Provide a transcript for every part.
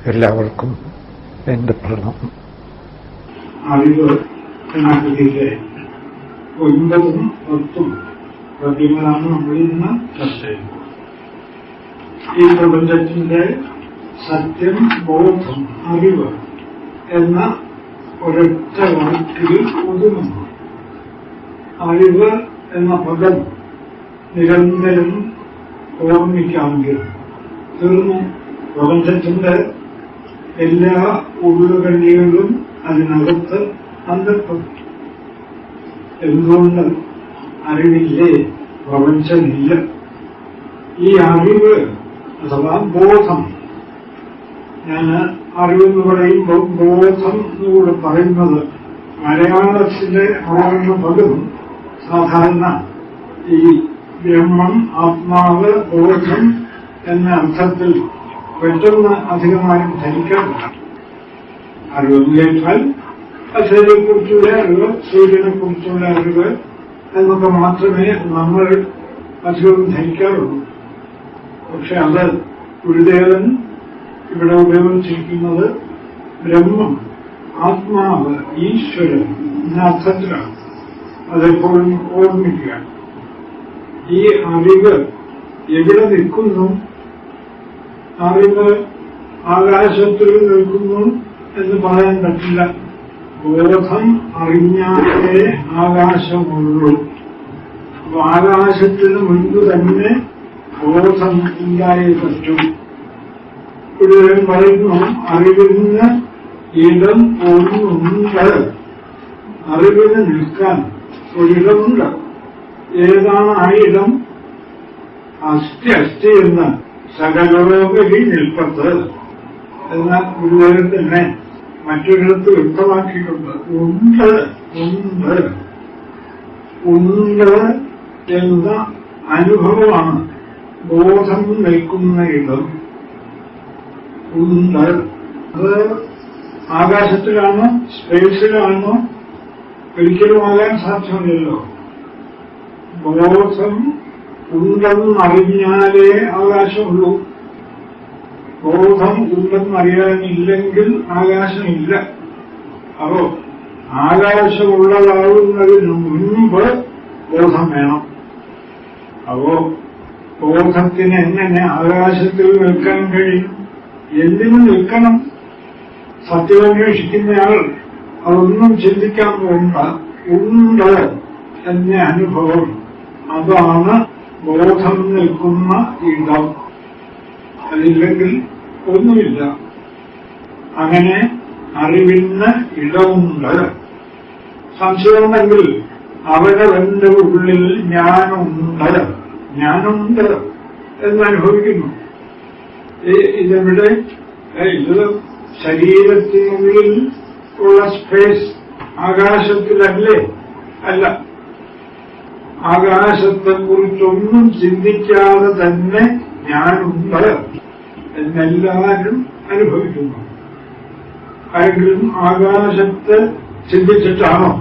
എല്ലാവർക്കും എന്റെ പ്രണാമം. അറിവ് എന്ന കൃതിയിലെ 9ഉം 10ഉം പദ്യങ്ങളാണ് നമ്മൾ ഇന്ന് ചർച്ച ചെയ്യുന്നത്. ഈ പ്രപഞ്ചത്തിന്റെ സത്യം, ബോധം, അറിവ് എന്ന ഒരൊറ്റ വാക്കിൽ ഒതുങ്ങുന്നു. അറിവ് എന്ന പദം നിരന്തരം ഓർമ്മിക്കാമെങ്കിൽ തീർന്നു. പ്രപഞ്ചത്തിന്റെ എല്ലാ ഉള്ളുകള്ളികളും അതിനകത്ത് അന്തർപ്പെടും. എന്തുകൊണ്ട്? അറിവില്ലേ, പ്രപഞ്ചമില്ല. ഈ അറിവ് അഥവാ ബോധം, ഞാൻ അറിവെന്ന് പറയുമ്പോൾ ബോധം എന്നുകൂടെ പറയുന്നത് മലയാളത്തിലെ ആവുന്ന പദം സാധാരണ ഈ ബ്രഹ്മം, ആത്മാവ്, ബോധം എന്ന അർത്ഥത്തിൽ പെട്ടെന്ന് അധികമായും ധരിക്കാറില്ല. അറിവെന്ന് കേട്ടാൽ അച്ഛനെക്കുറിച്ചുള്ള അറിവ്, സൂര്യനെ കുറിച്ചുള്ള അറിവ് എന്നൊക്കെ മാത്രമേ നമ്മൾ അധികം ധരിക്കാറുള്ളൂ. പക്ഷെ അത് ഗുരുദേവൻ ഇവിടെ ഉപയോഗിച്ചിരിക്കുന്നത് ബ്രഹ്മം, ആത്മാവ്, ഈശ്വരൻ എന്ന അർത്ഥത്തിലാണ്. അതെപ്പോഴും ഓർമ്മിക്കുക. ഈ അറിവ് എവിടെ നിൽക്കുന്നു? അറിവ് ആകാശത്തിൽ നിൽക്കുന്നു എന്ന് പറയാൻ പറ്റില്ല. ബോധം അറിഞ്ഞാലേ ആകാശമുള്ളൂ. അപ്പൊ ആകാശത്തിന് മുൻപ് തന്നെ ബോധം ഉണ്ടായേ പറ്റൂ. ഇവിടെ പറയുന്നു, അറിവിന് ഇടം ഒന്നുണ്ട്. അറിവിന് നിൽക്കാൻ ഒരിടമുണ്ട്. ഏതാണ് ആ ഇടം? അസ്ഥി അസ്ഥി എന്ന് സകലോപരി നിൽപ്പത്ത് എന്ന ഗുരുദേവൻ തന്നെ മറ്റൊരിടത്ത് വ്യക്തമാക്കിയിട്ടുണ്ട്. ഉണ്ട് ഉണ്ട് ഉണ്ട് എന്ന അനുഭവമാണ് ബോധം നിൽക്കുന്ന ഇടം. ഉണ്ട്. അത് ആകാശത്തിലാണോ സ്പേസിലാണോ? ഒരിക്കലും ആകാൻ സാധ്യമല്ലല്ലോ. ബോധം ഉണ്ടെന്നറിഞ്ഞാലേ ആകാശമുള്ളൂ. ബോധം ഉണ്ടെന്നറിയാനില്ലെങ്കിൽ ആകാശമില്ല. അപ്പോ ആകാശമുള്ളതാവുന്നതിന് മുൻപ് ബോധം വേണം. അപ്പോ ബോധത്തിന് എങ്ങനെ ആകാശത്തിൽ നിൽക്കാൻ കഴിയും? എന്തിനു നിൽക്കണം? സത്യമന്വേഷിക്കുന്നയാൾ അതൊന്നും ചിന്തിക്കാൻ പോകണ്ട. ഉണ്ട് എന്ന അനുഭവം, അതാണ് ബോധം നിൽക്കുന്ന ഇടം. അതില്ലെങ്കിൽ ഒന്നുമില്ല. അങ്ങനെ അറിവിന് ഇടമുണ്ട്. സംശയമുണ്ടെങ്കിൽ അവരവന്റെ ഉള്ളിൽ ഞാനുണ്ട്, ഞാനുണ്ട് എന്നനുഭവിക്കുന്നു. ഇതെവിടെ? ഇത് ശരീരത്തിനുള്ളിൽ ഉള്ള സ്പേസ്. ആകാശത്തിലല്ലേ? അല്ല. ആകാശത്തെക്കുറിച്ചൊന്നും ചിന്തിക്കാതെ തന്നെ ഞാനുണ്ട് എന്നെല്ലാവരും അനുഭവിക്കുന്നു. ആരെങ്കിലും ആകാശത്തെ ചിന്തിച്ചിട്ടാണോ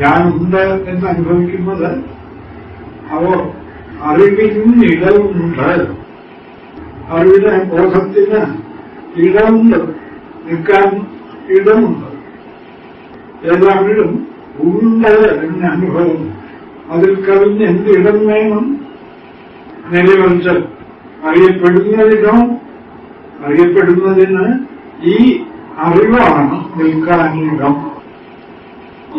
ഞാനുണ്ട് എന്ന് അനുഭവിക്കുന്നത്? അപ്പോ അറിവിന് ഇടമുണ്ട്. അറിവിന്, ബോധത്തിന് ഇടമുണ്ട്, നിൽക്കാൻ ഇടമുണ്ട്. ഏതാണെങ്കിലും ഉണ്ട് എന്ന അനുഭവം. അതിൽ കവിഞ്ഞ് എന്ത് ഇടം വേണം? നിലവിളിച്ച് അറിയപ്പെടുന്നതിനോ? അറിയപ്പെടുന്നതിന് ഈ അറിവാണ് നിൽക്കാനിടം.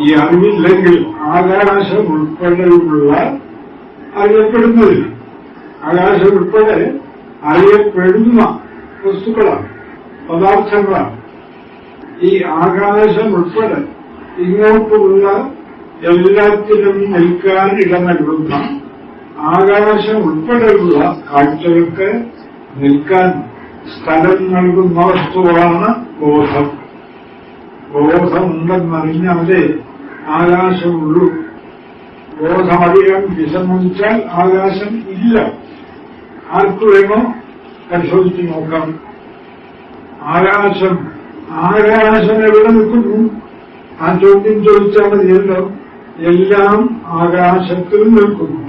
ഈ അറിവില്ലെങ്കിൽ ആകാശം ഉൾപ്പെടെയുള്ള അറിയപ്പെടുന്നതിന്, ആകാശം ഉൾപ്പെടെ അറിയപ്പെടുന്ന വസ്തുക്കളാണ്, പദാർത്ഥങ്ങളാണ്. ഈ ആകാശം ഉൾപ്പെടെ ഇങ്ങോട്ടുള്ള എല്ലാത്തിനും നിൽക്കാൻ ഇടം നൽകുന്ന, ആകാശം ഉൾപ്പെടെയുള്ള കാഴ്ചകൾക്ക് നിൽക്കാൻ സ്ഥലം നൽകുന്ന വസ്തുവാണ് ബോധം. ബോധമുണ്ടെന്നറിഞ്ഞാലേ ആകാശമുള്ളൂ. ബോധമറിയാൻ വിസമ്മതിച്ചാൽ ആകാശം ഇല്ല. ആർക്കു വേണോ പരിശോധിച്ച് നോക്കാം. ആകാശം എവിടെ നിൽക്കുന്നു? ആ ചോദ്യം ചോദിച്ചാൽ മതിയല്ലോ. എല്ലാം ആകാശത്തിൽ നിൽക്കുന്നു.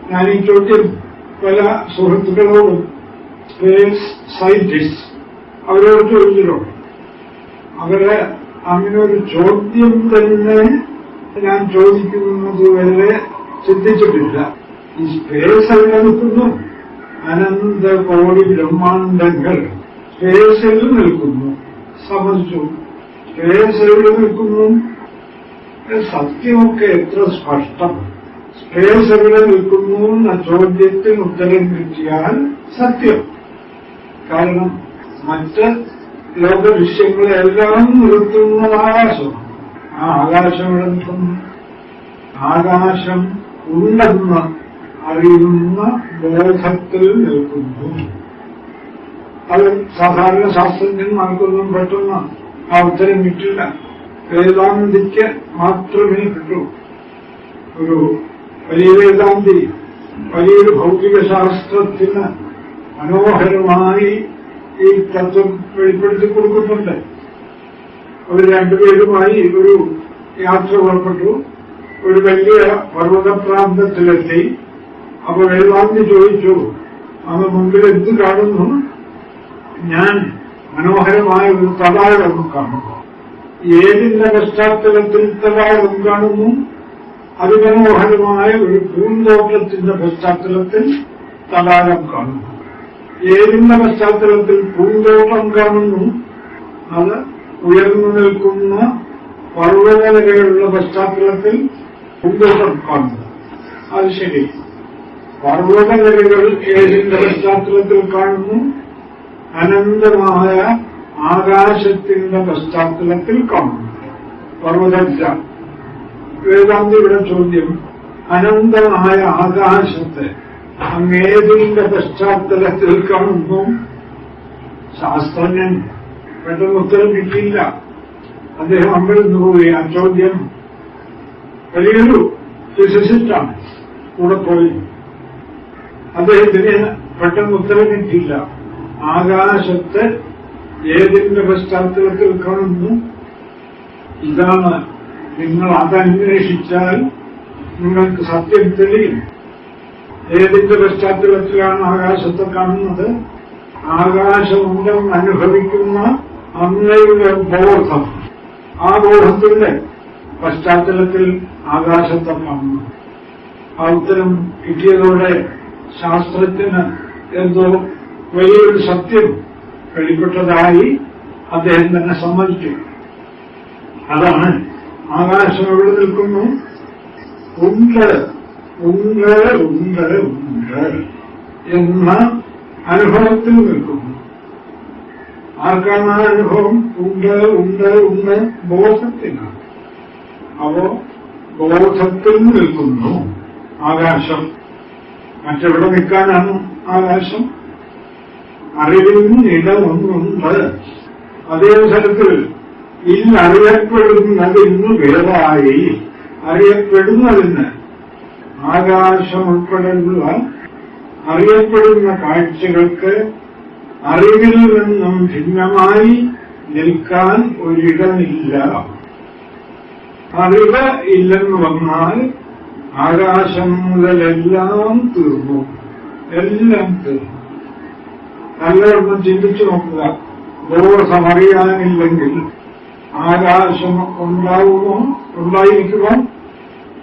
ഞാൻ ഈ ചോദ്യം പല സുഹൃത്തുക്കളോടും സ്പേസ് സയന്റിസ്റ്റ് അവരോട് ചോദിച്ചല്ലോ. അവരെ അങ്ങനെ ഒരു ചോദ്യം തന്നെ ഞാൻ ചോദിക്കുന്നത് വരെ ചിന്തിച്ചിട്ടില്ല. ഈ സ്പേസ് എവിടെ നിൽക്കുന്നു? അനന്തകോടി ബ്രഹ്മാണ്ടങ്ങൾ സ്പേസിൽ നിൽക്കുന്നു. സമ്മതിച്ചു. സ്പേസ് എവിടെ നിൽക്കുന്നു? സത്യമൊക്കെ എത്ര സ്പഷ്ടം. സ്പേസ് എവിടെ നിൽക്കുന്നു എന്ന ചോദ്യത്തിന് ഉത്തരം കിട്ടിയാൽ സത്യം. കാരണം മറ്റ് ലോകദൃശ്യങ്ങളെല്ലാം നിർത്തുന്നത് ആകാശമാണ്. ആ ആകാശം എവിടെ നിൽക്കുന്നു? ആകാശം ഉണ്ടെന്ന് അറിയുന്ന ബോധത്തിൽ നിൽക്കുന്നു. അത് സാധാരണ ശാസ്ത്രജ്ഞന്മാർക്കൊന്നും പെട്ടെന്ന് ആ ഉത്തരം കിട്ടില്ല. വേദാന്തിക്ക് മാത്രമേ കിട്ടൂ. ഒരു വലിയ വേദാന്തി വലിയൊരു ഭൗതിക ശാസ്ത്രത്തിന് മനോഹരമായി ഈ തത്വം വെളിപ്പെടുത്തി കൊടുക്കുന്നുണ്ട്. അവർ രണ്ടുപേരുമായി ഒരു യാത്ര പുറപ്പെട്ടു. ഒരു വലിയ പർവ്വതപ്രാന്തത്തിലെത്തി. അപ്പൊ വേദാന്തി ചോദിച്ചു, അത് മുമ്പിൽ എന്ത് കാണുന്നു? ഞാൻ മനോഹരമായ ഒരു തടാകം കാണുന്നു. ഏതിന്റെ പശ്ചാത്തലത്തിൽ തടാകം കാണുന്നു? അതിമനോഹരമായ ഒരു പൂന്തോട്ടത്തിന്റെ പശ്ചാത്തലത്തിൽ തടാകം കാണുന്നു. ഏതിന്റെ പശ്ചാത്തലത്തിൽ പൂന്തോട്ടം കാണുന്നു? അത് ഉയർന്നു നിൽക്കുന്ന പർവ്വതനിരകളുടെ പശ്ചാത്തലത്തിൽ പൂന്തോട്ടം കാണുന്നു. അത് ശരി. പർവ്വതനിരകൾ ഏതിന്റെ പശ്ചാത്തലത്തിൽ കാണുന്നു? അനന്തമായ ആകാശത്തിന്റെ പശ്ചാത്തലത്തിൽ കാണുന്നു. പർവ്വതമില്ല. വേദാന്തിയുടെ ചോദ്യം, അനന്തമായ ആകാശത്തെ അങ്ങേതിന്റെ പശ്ചാത്തലത്തിൽ കാണുന്നു? ശാസ്ത്രജ്ഞൻ പെട്ടെന്ന് ഉത്തരം കിട്ടിയില്ല. അദ്ദേഹം അമ്പഴന്ന് പോയി. ആ ചോദ്യം വലിയൊരു ഫിസിസിസ്റ്റാണ്, കൂടെ പോയി. അദ്ദേഹത്തിന് പെട്ടെന്ന് ഉത്തരം കിട്ടിയില്ല. ആകാശത്തെ ഏതിന്റെ പശ്ചാത്തലത്തിൽ കാണുന്നു? ഇതാണ്. നിങ്ങൾ അതന്വേഷിച്ചാൽ നിങ്ങൾക്ക് സത്യം തെളിയും. ഏതിന്റെ പശ്ചാത്തലത്തിലാണ് ആകാശത്തെ കാണുന്നത്? ആകാശമുണ്ടെന്ന് അനുഭവിക്കുന്ന അങ്ങയുടെ ബോധം, ആ ബോധത്തിന്റെ പശ്ചാത്തലത്തിൽ ആകാശത്തെ കാണുന്നു. ആ ഉത്തരം കിട്ടിയതോടെ ശാസ്ത്രജ്ഞന് എന്തോ വലിയൊരു സത്യം വെളിപ്പെട്ടതായി അദ്ദേഹം തന്നെ സമ്മതിച്ചു. അതാണ് ആകാശം എവിടെ നിൽക്കുന്നു? ഉണ്ട് ഉണ്ട് ഉണ്ട് ഉണ്ട് എന്ന അനുഭവത്തിൽ നിൽക്കുന്നു. ആർക്കാണ് ആ അനുഭവം? ഉണ്ട് ഉണ്ട് ഉണ്ട് ബോധത്തിനാണ്. അപ്പോ ബോധത്തിൽ നിൽക്കുന്നു ആകാശം. മറ്റെവിടെ നിൽക്കാനാണ് ആകാശം? അറിവിന് ഇടമൊന്നുണ്ട്. അതേ സ്ഥലത്തിൽ ഇന്നറിയപ്പെടുന്നതിന് വേറായി അറിയപ്പെടുന്നതിന് ആകാശം ഉൾപ്പെടെയുള്ള അറിയപ്പെടുന്ന കാഴ്ചകൾക്ക് അറിവിൽ നിന്നും ഭിന്നമായി നിൽക്കാൻ ഒരിടമില്ല. അറിവ് ഇല്ലെന്ന് വന്നാൽ ആകാശം മുതലെല്ലാം തീർന്നു. എല്ലാം തീർന്നു. നല്ലവണ്ണം ചിന്തിച്ചു നോക്കുക. ബോധമറിയാനില്ലെങ്കിൽ ആകാശം ഉണ്ടാവുമോ? ഉണ്ടായിരിക്കുമോ?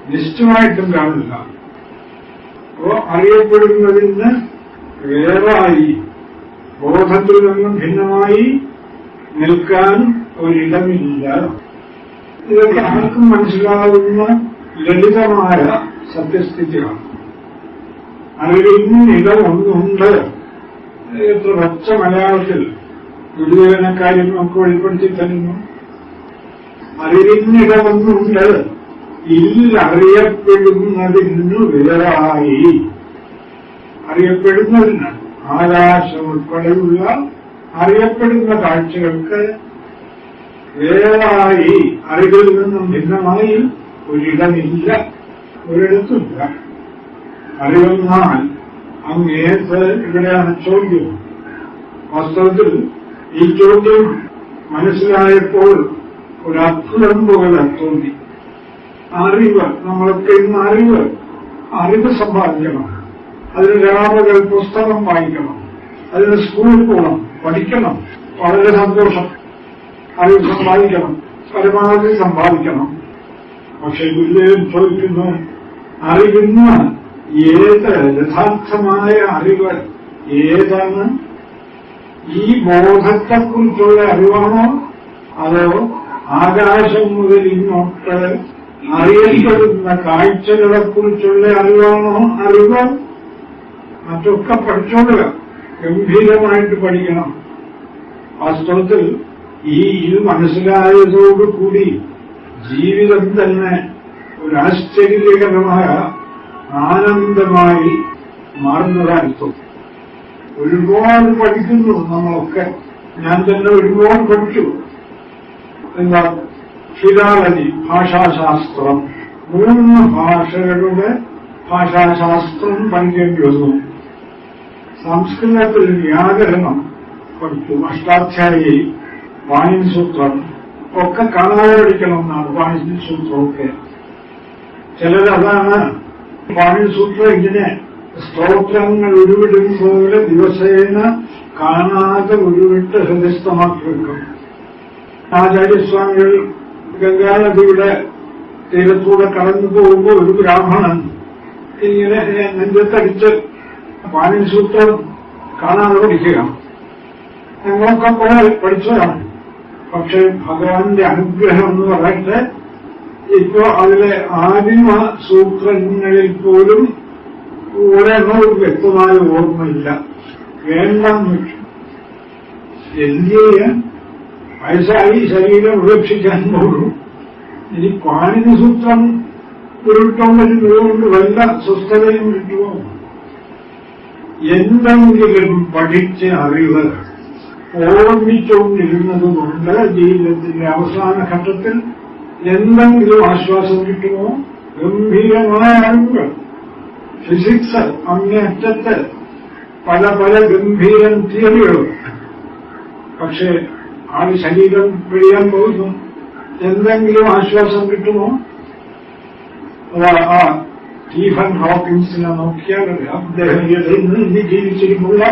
നിശ്ചയമായിട്ടും കാണില്ല. അപ്പോ അറിയപ്പെടുന്നതിന് വേറായി ബോധത്തിൽ നിന്നും ഭിന്നമായി നിൽക്കാൻ ഒരിടമില്ല. ഇതൊക്കെ ആർക്കും മനസ്സിലാവുന്ന ലളിതമായ സത്യസ്ഥിതിയാണ്. അറിവിന് ഇടമൊന്നുണ്ട്. എത്ര പച്ച മലയാളത്തിൽ ഗുരുദേവനക്കാര്യം നമുക്ക് വെളിപ്പെടുത്തി തരുന്നു. അറിവിനിടമൊന്നുണ്ട്. അറിയപ്പെടുന്നതിന് വേറായി അറിയപ്പെടുന്നതിന് ആകാശം ഉൾപ്പെടെയുള്ള അറിയപ്പെടുന്ന കാഴ്ചകൾക്ക് വേറായി അറിവിൽ നിന്നും ഭിന്നമായി ഒരിടമില്ല, ഒരിടത്തുമില്ല. അറിവെന്നാൽ അങ്ങേത് ഇവിടെയാണ് ചോദ്യം. വാസ്തവത്തിൽ ഈ ചോദ്യം മനസ്സിലായപ്പോൾ ഒരു അത്ഭുതം പോലെ തോന്നി. അറിവ്, നമ്മളൊക്കെ ഇന്ന് അറിവ് സമ്പാദിക്കണം. അതിന് രാമകൾ പുസ്തകം വായിക്കണം, അതിന് സ്കൂളിൽ പോകണം, പഠിക്കണം. വളരെ സന്തോഷം. അറിവ് സമ്പാദിക്കണം, പരമാവധി സമ്പാദിക്കണം. പക്ഷെ ഗുരുദേവൻ ചോദിക്കുന്നു, അറിയുന്ന ഏത് യഥാർത്ഥമായ അറിവ് ഏതാണ്? ഈ ബോധത്തെക്കുറിച്ചുള്ള അറിവാണോ, അതോ ആകാശം മുതൽ ഇങ്ങോട്ട് അറിയപ്പെടുന്ന കാഴ്ചകളെക്കുറിച്ചുള്ള അറിവാണോ അറിവ്? മറ്റൊക്കെ പഠിച്ചോളുക, ഗംഭീരമായിട്ട് പഠിക്കണം. വാസ്തവത്തിൽ ഇത് മനസ്സിലായതോടുകൂടി ജീവിതം തന്നെ ഒരു ആശ്ചര്യകരമായ ആനന്ദമായി മാറുന്നതായിരിക്കും. ഒരുപാട് പഠിക്കുന്നു നമ്മളൊക്കെ. ഞാൻ തന്നെ ഒരുപാട് പഠിച്ചു. എന്താ? ഫിലോളജി, ഭാഷാശാസ്ത്രം, 3 ഭാഷകളുടെ ഭാഷാശാസ്ത്രം പഠിക്കേണ്ടി വന്നു. സംസ്കൃതത്തിൽ വ്യാകരണം പഠിച്ചു, അഷ്ടാധ്യായി, പാണിനി സൂത്രം ഒക്കെ കാണാതെ പഠിക്കണമെന്നാണ് പാണിനി സൂത്രമൊക്കെ. ചിലരതാണ് പാണിനി സൂത്രം ഇങ്ങനെ സ്തോത്രങ്ങൾ ഉരുവിടും പോലെ ദിവസേന കാണാതെ ഉരുവിട്ട് ഹൃദയസ്ഥമാക്കി വെക്കും. ആചാര്യസ്വാമികൾ ഗംഗാനദിയുടെ തീരത്തൂടെ കടന്നു പോകുമ്പോൾ ഒരു ബ്രാഹ്മണൻ ഇങ്ങനെ നെഞ്ചത്തടിച്ച് പാണിനി സൂത്രം കാണാതെ പഠിക്കുക. ഞങ്ങളൊക്കെ കുറെ പഠിച്ചതാണ്. പക്ഷെ ഭഗവാന്റെ അനുഗ്രഹം എന്ന് പറയട്ടെ, ഇപ്പോ അതിലെ ആദിമ സൂത്രങ്ങളിൽ പോലും ഒരെണ്ണവും വ്യക്തമായ ഓർമ്മയില്ല. വേണ്ടെന്ന് വെച്ചു. എന്ത് ചെയ്യാൻ? വയസ്സായി, ശരീരം ഉപേക്ഷിക്കാൻ പോകും. ഇനി പാണിനി സൂത്രം ഉരുട്ടോണ്ടുകൊണ്ട് വല്ല സ്വസ്ഥതയും കിട്ടുമോ? എന്തെങ്കിലും പഠിച്ച് അറിവ് ഓർമ്മിച്ചുകൊണ്ടിരുന്നതുകൊണ്ട് ജീവിതത്തിന്റെ അവസാന ഘട്ടത്തിൽ എന്തെങ്കിലും ആശ്വാസം കിട്ടുമോ? ഗംഭീരമായ അറിവുകൾ. ഫിസിക്സ് അങ്ങേയറ്റത്ത് പല പല ഗംഭീരൻ തിയറികളും. പക്ഷേ ആള് ശരീരം പിഴിയാൻ പോകുന്നു. എന്തെങ്കിലും ആശ്വാസം കിട്ടുമോ? ആ സ്റ്റീഫൻ ഹോക്കിൻസിനെ നോക്കിയാൽ അദ്ദേഹം ഇന്ന് ജീവിച്ചിരിക്കുന്ന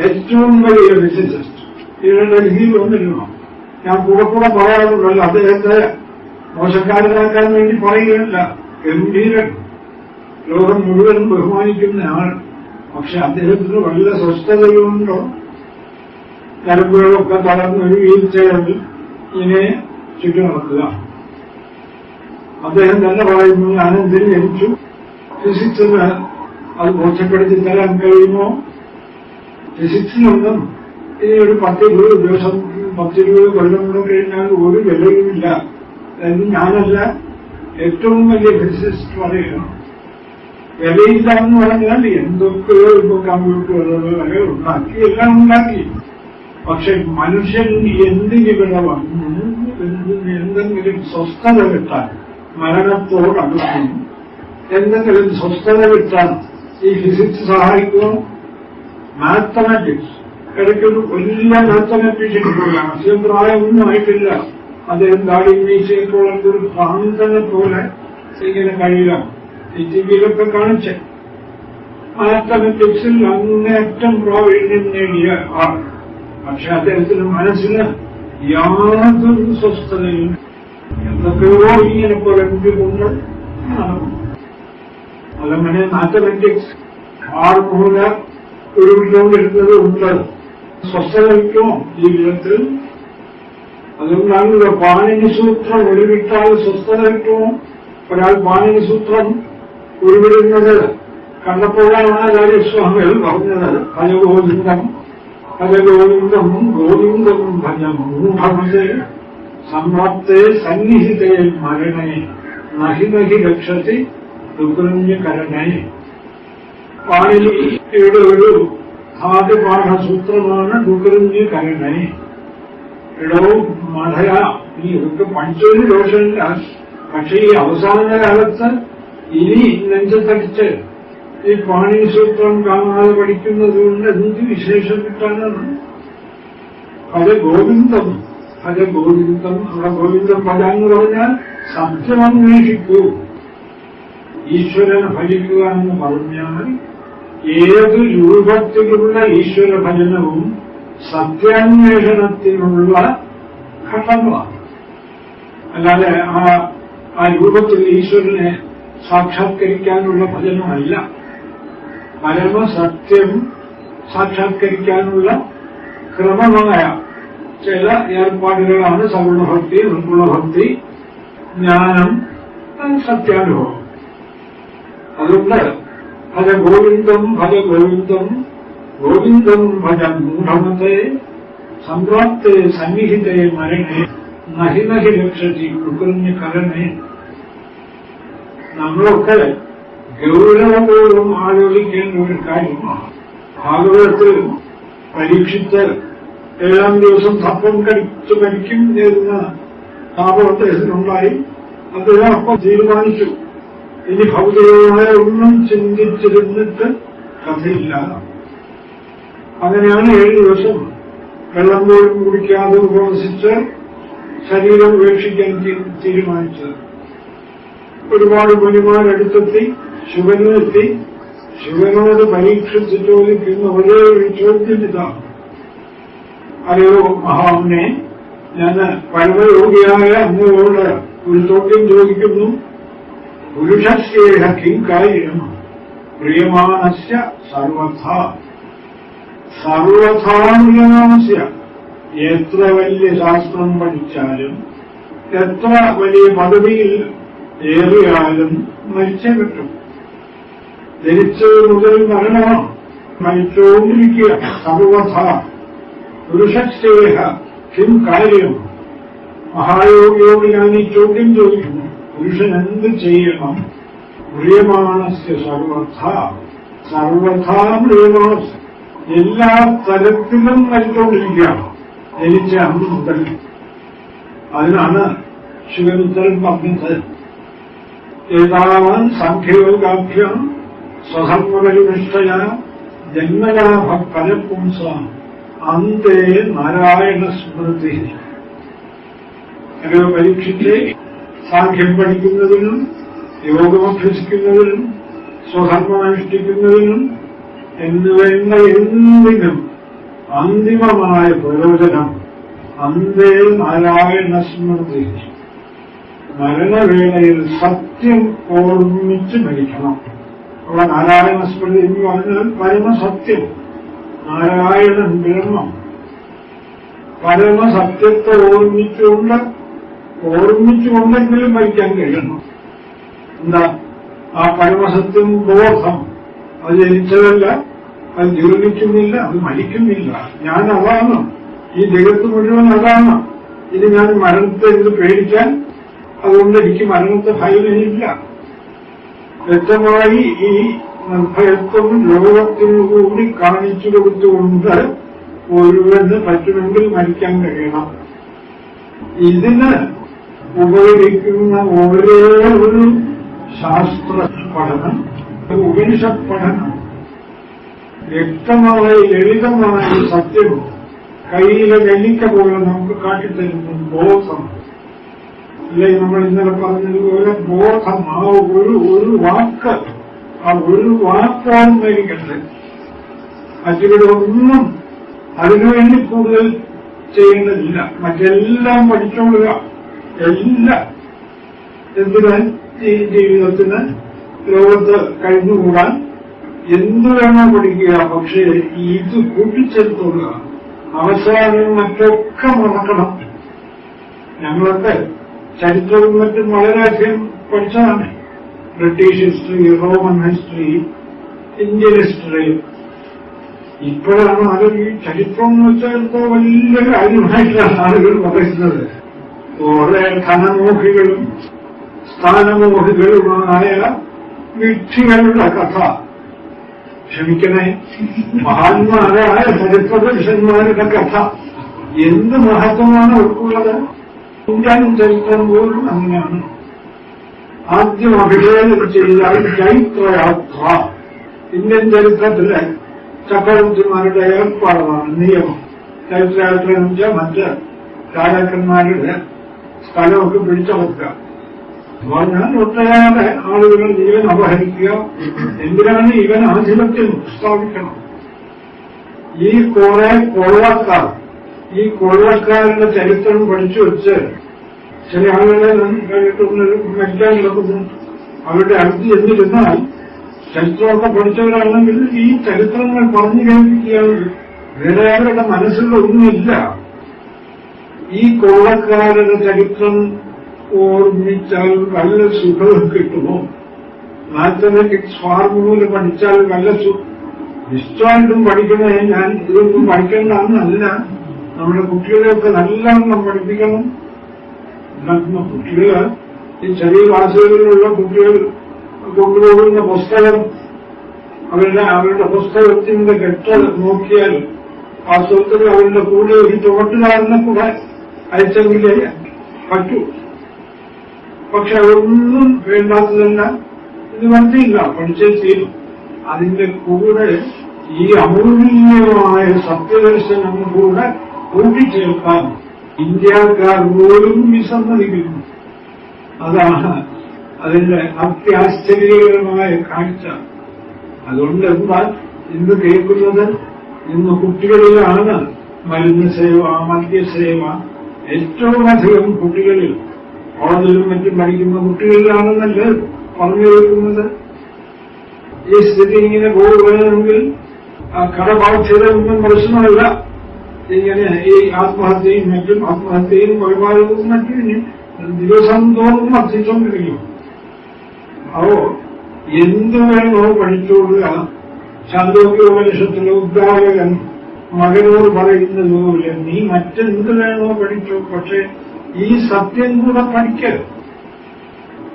ഏറ്റവും വലിയ ഫിസിസിസ്റ്റ്. ഡൽഹിയിൽ വന്നിരുന്നു. ഞാൻ കൂടെ പറയാറുണ്ടല്ലോ, അദ്ദേഹത്തെ മോശക്കാരനാക്കാൻ വേണ്ടി പറയുകയല്ല. ഗംഭീരൻ, ലോകം മുഴുവനും ബഹുമാനിക്കുന്ന ആൾ. പക്ഷെ അദ്ദേഹത്തിന് വല്ല സ്വസ്ഥതയുണ്ടോ? ഞരമ്പുകളൊക്കെ തളർന്നൊരു വീൽച്ചെയറിൽ ഇങ്ങനെ ചുറ്റി നടക്കുക. അദ്ദേഹം തന്നെ പറയുന്നു, ഞാനെന്തിന് ജനിച്ചു? ഫിസിക്സിന് അത് ബോധ്യപ്പെടുത്തി തരാൻ കഴിയുമോ? ഫിസിക്സിനൊന്നും ഇനി ഒരു 10-20 ദിവസം 10-20 കൊല്ലം കൂടെ കഴിഞ്ഞാൽ ഒരു വിലയുമില്ല എന്ന് ഞാനല്ല, ഏറ്റവും വലിയ ഫിസിസിസ്റ്റ് പറയുന്നു. വിലയില്ല എന്ന് പറഞ്ഞാൽ എന്തൊക്കെയോ ഇപ്പൊ കമ്പ്യൂട്ടറുകൾ ഉണ്ടാക്കി, എല്ലാം ഉണ്ടാക്കി. പക്ഷെ മനുഷ്യൻ എന്തിനിവിടെ വന്നു? എന്തെങ്കിലും സ്വസ്ഥത കിട്ടാൻ മരണത്തോടടുക്കും. എന്തെങ്കിലും സ്വസ്ഥത കിട്ടാൻ ഈ ഫിസിക്സ് സഹായിക്കുമോ? മാത്തമാറ്റിക്സ്, ഇടയ്ക്കൊരു വലിയ മാത്തമാറ്റീഷ്യൻ പോലെയാണ്. അധികപ്രായമൊന്നും ആയിട്ടില്ല. അദ്ദേഹം ദാടി മീശയൊക്കെയുള്ള ഒരു ഭ്രാന്തനെ പോലെ ഇങ്ങനെ കഴിയുക. ഈ ടിവിയിലൊക്കെ കാണിച്ച് മാത്തമാറ്റിക്സിൽ അങ്ങേയറ്റം പ്രാവീണ്യം നേടിയ ആൾ. പക്ഷെ അദ്ദേഹത്തിന് മനസ്സിന് യാതൊരു സ്വസ്ഥതയും. എന്തൊക്കെയോ ഇങ്ങനെ പുറംകൊണ്ട് അതങ്ങനെ മാത്തമാറ്റിക്സ് ആർക്കൂടെ ഉരുവിട്ടുകൊണ്ടിരുന്നത് ഉണ്ട്. സ്വസ്ഥത കിട്ടുമോ ജീവിതത്തിൽ? അതുകൊണ്ടാണല്ലോ പാണിനി സൂത്രം ഉരുവിട്ടാൽ സ്വസ്ഥത കിട്ടുമോ? ഒരാൾ പാണിനി സൂത്രം ഉരുവിടുന്നത് കണ്ടപ്പോഴാണ് ആചാര്യസ്വാമികൾ പറഞ്ഞത്, ഭജഗോവിന്ദം ഭജഗോവിന്ദം ഗോവിന്ദം ഭജ മൂഢമതേ സംപ്രാപ്തേ സന്നിഹിതേ മരണേ നഹി നഹി രക്ഷതി ദുഃഖരണ്യകരണേ. പാണിനിയുടെ ഒരു ധാതുപാഠസൂത്രമാണ് ദുഃഖരണ്യകരണേ. എടോ മധയ, നീ ഇതൊക്കെ പഠിച്ചൊരു ദോഷമില്ല. പക്ഷെ ഈ അവസാന കാലത്ത് ഇനി നെഞ്ചത്തടിച്ച് ഈ പാണിനി സൂത്രം കാണാതെ പഠിക്കുന്നത് കൊണ്ട് എന്ത് വിശേഷം കിട്ടാനാണ്? ഭജ ഗോവിന്ദം ഭജ ഗോവിന്ദം. അവിടെ ഗോവിന്ദം ഭജ എന്ന് പറഞ്ഞാൽ സത്യം അന്വേഷിക്കൂ. ഈശ്വരനെ ഭജിക്കുക എന്ന് പറഞ്ഞാൽ ഏത് രൂപത്തിലുള്ള ഈശ്വര ഭജനവും സത്യാന്വേഷണത്തിനുള്ള ഘട്ടങ്ങളാണ്. അല്ലാതെ ആ രൂപത്തിൽ ഈശ്വരനെ സാക്ഷാത്കരിക്കാനുള്ള ഭജനമല്ല. പരമസത്യം സാക്ഷാത്കരിക്കാനുള്ള ക്രമമായ ചില ഏർപ്പാടുകളാണ് സഗുണഭക്തി, നിർഗുണഭക്തി, ജ്ഞാനം, സത്യാനുഭവം. അതുകൊണ്ട് ഭജ ഗോവിന്ദം ഭജ ഗോവിന്ദം ഗോവിന്ദം ഭജ മൂഢമത്തെ സംപ്രാപ്തേ സന്നിഹിതേ മരണേ നഹി നഹി രക്ഷതി കുകൃഞ്ഞ കരണേ. നമ്മളൊക്കെ ഗൗരവപൂർവ്വം ആലോചിക്കേണ്ട ഒരു കാര്യമാണ്. ഭാഗവതത്തിൽ പരീക്ഷിച്ച് 7-ാം ദിവസം തപ്പം കടിച്ചു മരിക്കും എന്ന താപം അദ്ദേഹത്തിനുണ്ടായി. അദ്ദേഹം അപ്പം തീരുമാനിച്ചു, ഇനി ഭൗതികമായ ഒന്നും ചിന്തിച്ചിരുന്നിട്ട് കഥയില്ല. അങ്ങനെയാണ് 7 ദിവസം വെള്ളം പോലും കുടിക്കാതെ ഉപവസിച്ച് ശരീരം ഉപേക്ഷിക്കാൻ തീരുമാനിച്ചത്. ഒരുപാട് മുനിമാരടുത്തെത്തി, ശിവനെത്തി. ശിവനോട് പരീക്ഷിച്ച് ചോദിക്കുന്ന ഒരേ ഒരു ചോദ്യം ഇതാണ്: അയ്യോ മഹാമുനെ, ഞാൻ പരമയോഗിയായ അങ്ങയോട് ഒരു ചോദ്യം ചോദിക്കുന്നു. പുരുഷസ്യേഹ കിം കാര്യം പ്രിയമാണസ്യ സർവഥാ സർവഥാ. എത്ര വലിയ ശാസ്ത്രം പഠിച്ചാലും എത്ര വലിയ പദവിയിൽ ഏറിയാലും മരിച്ചേ പറ്റും. ജനിച്ചത് മുതൽ മരണമാണ്, മരിച്ചുകൊണ്ടിരിക്കുക. സർവഥ പുരുഷസ്യേഹ കിം കാര്യം. മഹായോഗിയോട് ഞാൻ ഈ ചോദ്യം ചോദിക്കുന്നു, പുരുഷൻ എന്ത് ചെയ്യണം? പ്രിയമാണസ്യ സർവഥ സർവഥാ പ്രിയമാണസ്യ. എല്ലാ തരത്തിലും മരിച്ചുകൊണ്ടിരിക്കുകയാണ് ജനിച്ച അന്ന് മുതൽ. അതിനാണ് ശിവനുത്തരൻ പറഞ്ഞത്: ഏതാവാൻ സാഖ്യയോഗാഭ്യം സ്വധർമ്മപരിനിഷ്ഠയ ജന്മലാഭ ഫലപുംസാം അന്തേ നാരായണ സ്മൃതി. അങ്ങനെ പരീക്ഷിച്ച് സാഖ്യം പഠിക്കുന്നതിനും യോഗമഭ്യസിക്കുന്നതിനും സ്വധർമ്മമനുഷ്ഠിക്കുന്നതിനും എന്നുവേണ്ട എന്തിനും അന്തിമമായ പ്രയോജനം അന്തേ നാരായണ സ്മൃതി. മരണവേളയിൽ സത്യം ഓർമ്മിച്ച് മരിക്കണം. അവിടെ നാരായണ സ്മൃതി എന്ന് പറഞ്ഞാൽ പരമസത്യം, നാരായണൻ ബ്രഹ്മം. പരമസത്യത്തെ ഓർമ്മിച്ചുകൊണ്ടെങ്കിലും മരിക്കാൻ കഴിയണം. എന്താ ആ പരമസത്യം? ബോധം. അത് ജനിച്ചതല്ല, അത് ജീർണിക്കുന്നില്ല, അത് മരിക്കുന്നില്ല. ഞാൻ അതാണ്, ഈ ജഗത്ത് മുഴുവൻ അതാണ്. ഇനി ഞാൻ മരണത്തെ എന്ത് പേടിക്കാൻ? അതുകൊണ്ട് എനിക്ക് മരണത്തെ ഭയമില്ല. വ്യക്തമായി ഈ നിർഭയത്വം ലോകത്തിനു കൂടി കാണിച്ചു കൊടുത്തുകൊണ്ട് ഒരുവന് പറ്റുമെങ്കിൽ മരിക്കാൻ കഴിയണം. ഇതിന് ഉപകരിക്കുന്ന ഒരേ ഒരു ശാസ്ത്ര പഠനം, ഉപനിഷത് പഠനം. വ്യക്തമായ ലളിതമായ സത്യം കയ്യിലെ നെല്ലിക്ക പോലെ നമുക്ക് കാട്ടിത്തരുന്നു ബോധം. അല്ലെ, നമ്മൾ ഇന്നലെ പറഞ്ഞതുപോലെ ബോധം. ആ ഒരു വാക്ക്, ആ ഒരു വാക്കാണ് മേടിക്കട്ടെ. മറ്റിവിടെ ഒന്നും അതിനുവേണ്ടി കൂടുതൽ ചെയ്യേണ്ടതില്ല. മറ്റെല്ലാം പഠിച്ചോളുക. എല്ലാം എന്തിനാൻ ഈ ജീവിതത്തിന് ലോകത്ത് കഴിഞ്ഞുകൂടാൻ എന്തു വേണോ പഠിക്കുക. പക്ഷേ ഇത് കൂട്ടിച്ചേർത്തുക. അവസാനം മറ്റൊക്കെ മറക്കണം. ഞങ്ങളൊക്കെ ചരിത്രവും മറ്റും വളരെയധികം പഠിച്ചതാണ്. British history, Roman history, Indian history. ഇപ്പോഴാണ് അത് ഈ ചരിത്രം എന്ന് വെച്ചാൽ എന്തോ വലിയ കാര്യമായിട്ടാണ് ആളുകൾ പറയുന്നത്. കുറെ ധനമോഹികളും സ്ഥാനമോഹികളുമായ വിഡ്ഢികളുടെ കഥ. ക്ഷമിക്കണേ, മഹാന്മാരായ ചരിത്ര പുരുഷന്മാരുടെ കഥ എന്ത് മഹത്വമാണ് അവർക്കുള്ളത്. ഇന്ത്യൻ ചരിത്രം പോലും അങ്ങനെയാണ്. ആദ്യം അഭിഷേകം ചെയ്താൽ ചൈത്രയാത്ര. ഇന്ത്യൻ ചരിത്രത്തിലെ ചക്രവർത്തിമാരുടെ ഏർപ്പാടാണ്, നിയമം. ചൈത്രയാത്ര എന്ന് വെച്ചാൽ മറ്റ് രാജാക്കന്മാരുടെ സ്ഥലമൊക്കെ പിടിച്ചടക്കുക. പറഞ്ഞാൽ ഒട്ടേറെ ആളുകൾ ജീവൻ അപഹരിക്കുക. എന്തിനാണ്? ഇവൻ ആധിപത്യം സ്ഥാപിക്കണം. ഈ കുറെ കൊള്ളക്കാർ, ഈ കൊള്ളക്കാരുടെ ചരിത്രം പഠിച്ചു വെച്ച് ചില ആളുകളെ മരിക്കാൻ കിടക്കുന്നു. അവരുടെ അടുത്ത് ചെന്നിരുന്നാൽ ചരിത്രമൊക്കെ പഠിച്ചവരാണെങ്കിൽ ഈ ചരിത്രങ്ങൾ പറഞ്ഞു കേൾപ്പിക്കുകയാണ്. വേറെ അവരുടെ മനസ്സിലൊന്നുമില്ല. ഈ കൊള്ളക്കാരുടെ ചരിത്രം ഓർമ്മിച്ചാൽ വല്ല സുഖം കിട്ടുമോ? മാത്തമാറ്റിക്സ് ഫോർമുല പഠിച്ചാൽ വല്ല ഇഷ്ടമായിട്ടും പഠിക്കണേ. ഞാൻ ഇതൊന്നും പഠിക്കേണ്ടതെന്നല്ല. നമ്മുടെ കുട്ടികളെയൊക്കെ നല്ലവണ്ണം പഠിപ്പിക്കണം. കുട്ടികൾ ഈ ചെറിയ ക്ലാസ്സുകളിലുള്ള കുട്ടികൾ കൊണ്ടുപോകുന്ന പുസ്തകം, അവരുടെ പുസ്തകത്തിന്റെ കെട്ട് നോക്കിയാൽ വാസ്തവത്തിൽ അവരുടെ കൂടെ ഒരു ചുവട്ടുകാരനെ കൂടെ അയച്ചെങ്കിലേ പറ്റൂ. പക്ഷെ അതൊന്നും വേണ്ടാത്തതല്ല. ഇത് വന്നില്ല, പഠിച്ചേ തീരും. അതിന്റെ കൂടെ ഈ അമൂല്യമായ സത്യദർശനം കൂടെ കൂട്ടിച്ചേർക്കാൻ ഇന്ത്യക്കാർ പോലും വിസമ്മതിക്കുന്നു. അതാണ് അതിന്റെ അത്യാശ്ചര്യകരമായ കാഴ്ച. അതുകൊണ്ട് എന്താ ഇന്ന് കേൾക്കുന്നത്? ഇന്ന് കുട്ടികളിലാണ് മരുന്ന് സേവ, മദ്യസേവ ഏറ്റവും അധികം കുട്ടികളിൽ, കോളേജിലും മറ്റും പഠിക്കുന്ന കുട്ടികളിലാണെന്നല്ലേ പറഞ്ഞു കേൾക്കുന്നത്. ഈ സ്ഥിതി ഇങ്ങനെ പോവുകയാണെങ്കിൽ കടബാധ്യതയൊന്നും പ്രശ്നമല്ല. ഇങ്ങനെ ഈ ആത്മഹത്യയും മറ്റും, ആത്മഹത്യയും കൊലപാതകവും മറ്റും ദിവസം തോറും വർദ്ധിച്ചുകൊണ്ടിരിക്കും. അപ്പോ എന്തു വേണോ പഠിച്ചുകൊള്ളുക. ചാന്തോക്യോപനിഷത്തിലെ ഉദ്ധാരകൻ മകനോട് പറയുന്നതുപോലെ നീ മറ്റെന്ത് വേണോ പഠിച്ചോ, പക്ഷെ ഈ സത്യം കൂടെ പഠിക്കരുത്.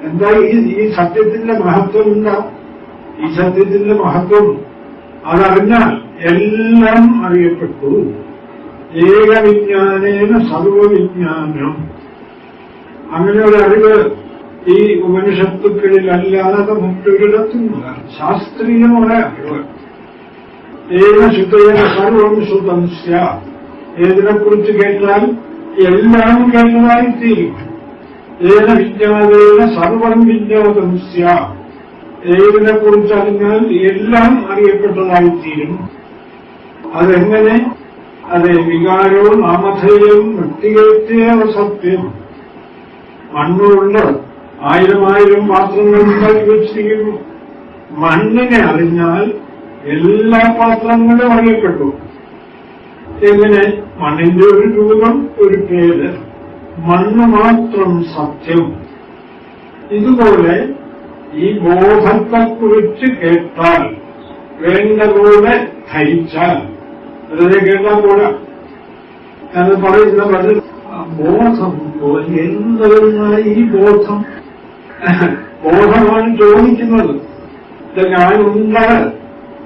എന്താ ഈ സത്യത്തിന്റെ മഹത്വം? എന്താ ഈ സത്യത്തിന്റെ മഹത്വം? അതറിഞ്ഞാൽ എല്ലാം അറിയപ്പെട്ടു. ഏകവിജ്ഞാനേന സർവവിജ്ഞാനം. അങ്ങനെ ഒരു അറിവ് ഈ ഉപനിഷത്തുക്കളിൽ അല്ലാതെ മറ്റൊരിടത്തുമില്ല. ശാസ്ത്രീയമായ അറിവ്. ഏക ശുദ്ധേന സർവം ശ്രുതം സ്യാത്. ഏതിനെക്കുറിച്ച് കേട്ടാൽ എല്ലാം കേട്ടതായിത്തീരും. ഏന വിജ്ഞാതേന സർവം വിജ്ഞാതം സ്യാത്. ഏതിനെക്കുറിച്ച് അറിഞ്ഞാൽ എല്ലാം അറിയപ്പെട്ടതായിത്തീരും. അതെങ്ങനെ? അതെ, വികാരവും നാമധേയവും വ്യക്തിഗതേവ സത്യം. മണ്ണുകൊണ്ട് 1000 പാത്രങ്ങൾ ഉണ്ടാക്കി വെച്ചിരിക്കുന്നു. മണ്ണിനെ അറിഞ്ഞാൽ എല്ലാ പാത്രങ്ങളും അറിയപ്പെട്ടു. എങ്ങനെ? മണ്ണിന്റെ ഒരു രൂപം, ഒരു പേര്, മണ്ണ് മാത്രം സത്യം. ഇതുപോലെ ഈ ബോധത്തെക്കുറിച്ച് കേട്ടാൽ, വേണ്ട പോലെ ധരിച്ചാൽ, വെറുതെ കേട്ടാൽ പോരാ. അത് പറയുന്ന പല ബോധം. എന്തെന്നാണ് ഈ ബോധം? ബോധമാണ് ചോദിക്കുന്നത്. ഞാനുണ്ട്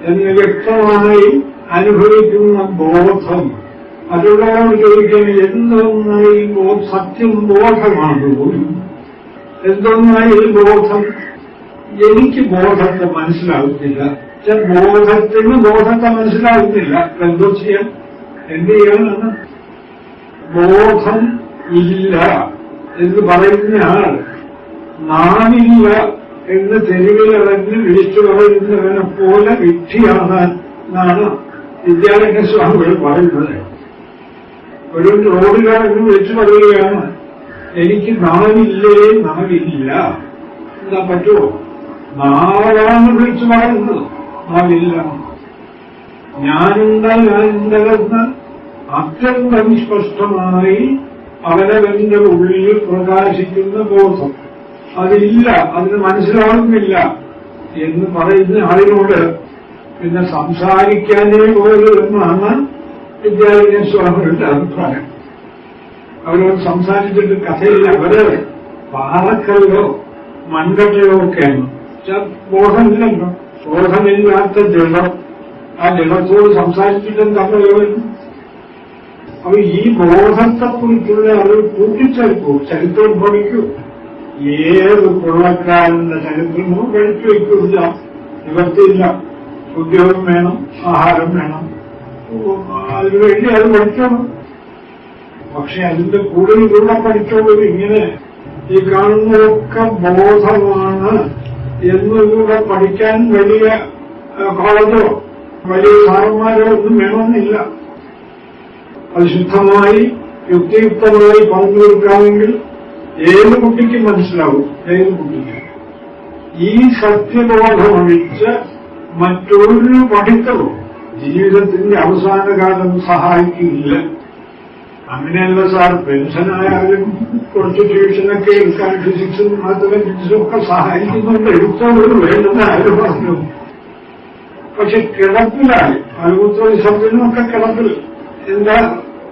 എന്ന് വ്യക്തമായി അനുഭവിക്കുന്ന ബോധം. അതുകൊണ്ടാണ് ചോദിക്കുന്നത് എന്തെന്നാണ് ഈ സത്യം? ബോധമാണ് പോലും. എന്തെന്നാണ് ഈ ബോധം? എനിക്ക് ബോധത്തെ മനസ്സിലാകുന്നില്ല. ബോധത്തിന് ബോധത്തെ മനസ്സിലാകുന്നില്ല. എന്തോ ചെയ്യാൻ? എന്ത് ചെയ്യാനാണ്? ബോധം ഇല്ല എന്ന് പറയുന്ന ആൾ നാമില്ല എന്ന് തെരുവിലിറങ്ങി വിളിച്ചു പറയുന്നവനെ പോലെ വിഡ്ഢിയാണെന്നാണ് വിദ്യാരണ്യ സ്വാമികൾ പറയുന്നത്. ഒരു റോഡിലിറങ്ങി വിളിച്ചു പറയുകയാണ്, എനിക്ക് നാവില്ലേ, നാവില്ല. എന്താ പറ്റുമോ? നാളാണ് വിളിച്ചു പറയുന്നത്, നാവില്ല. ഞാനുണ്ടെന്ന് അത്യന്തം സ്പഷ്ടമായി അവനവന്റെ ഉള്ളിൽ പ്രകാശിക്കുന്ന ബോധം അതില്ല, അതിന് മനസ്സിലാകുന്നില്ല എന്ന് പറയുന്ന ആളിനോട് പിന്നെ സംസാരിക്കാനേ പോലെന്നാണ് വിദ്യാരണ്യ സ്വാമികളുടെ അഭിപ്രായം. അവരോട് സംസാരിച്ചിട്ട് കഥയില്ല. അവര് പാറക്കല്ലോ മൺകട്ടയോ ഒക്കെയാണ്. ബോധമില്ലല്ലോ. ബോധമില്ലാത്ത ജഡം, ആ ജഡത്തോട് സംസാരിച്ചിട്ടും തമ്മിൽ. അപ്പൊ ഈ ബോധത്തെക്കുറിച്ചുള്ള അറിവ് കൂട്ടിച്ചേർക്കൂ. ചരിത്രം പഠിക്കൂ. ഏത് കൊള്ളക്കാരന്റെ ചരിത്രമോ കഴിച്ചു വയ്ക്കില്ല, നിവർത്തിയില്ല. ഉദ്യോഗം വേണം, ആഹാരം വേണം, അതിനുവേണ്ടി അത് പഠിക്കണം. പക്ഷെ അതിന്റെ കൂടുതൽ പഠിച്ചോളൂ. ഇങ്ങനെ ഈ കാണുന്നതൊക്കെ ബോധമാണ് എന്നുകൂടെ പഠിക്കാൻ വലിയ കോളേജോ വലിയ സാറന്മാരോ ഒന്നും വേണമെന്നില്ല. അത് ശുദ്ധമായി യുക്തിയുക്തമായി പറഞ്ഞു കൊടുക്കാമെങ്കിൽ ഏത് കുട്ടിക്കും മനസ്സിലാവും. ഏത് കുട്ടിക്കും ഈ സത്യബോധമൊഴിച്ച് മറ്റൊരു പഠിത്തവും ജീവിതത്തിന്റെ അവസാന കാലം സഹായിക്കില്ല. അങ്ങനെയല്ല സാർ, പെൻഷനായാലും കുറച്ച് ട്യൂഷനൊക്കെ എടുക്കാൻ ഫിസിക്സും മാത്തമാറ്റിക്സും ഒക്കെ സഹായിക്കുന്നുണ്ട്. എടുത്തോട് വേണ്ടെന്ന് ആര് പറഞ്ഞു? പക്ഷെ കിടപ്പിലായി അറുപത്തൊരു ശബ്ദത്തിനൊക്കെ കിടപ്പിൽ. എന്താ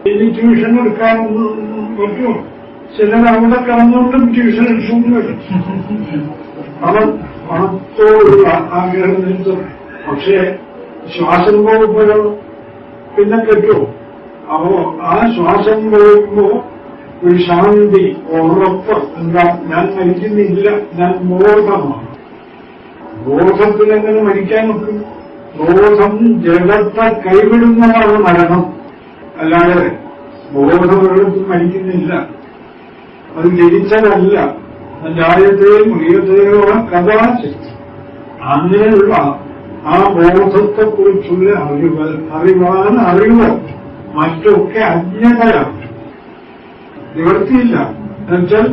ഇനി ട്യൂഷൻ എടുക്കാൻ പറ്റുമോ? ചിലർ അവിടെ കിടന്നുകൊണ്ടും ട്യൂഷൻ എടുക്കുന്നു വരും. പണത്തോടുള്ള ആഗ്രഹം നിർത്തും. പക്ഷേ ശ്വാസം പോകുമ്പോഴോ പിന്നെ പറ്റുമോ? അപ്പോ ആ ശ്വാസം പോകുമ്പോ ഒരു ശാന്തി, ഉറപ്പ്. എന്താ, ഞാൻ മരിക്കുന്നില്ല, ഞാൻ ബോധമാണ്. ബോധത്തിലെങ്ങനെ മരിക്കാൻ നോക്കും? ബോധം ജഡത്തെ കൈവിടുന്നതാണ് മരണം. അല്ലാതെ ബോധമൊരിടത്തും മരിക്കുന്നില്ല. അത് ജനിച്ചതല്ല. ജായത്തെയോ മൃഗത്തെയോ കഥാചിത്. അങ്ങനെയുള്ള ആ ബോധത്തെക്കുറിച്ചുള്ള അറിവാണ് അറിവ്. മറ്റൊക്കെ അജ്ഞതയാണ്, നിവർത്തിയില്ല. എന്നുവെച്ചാൽ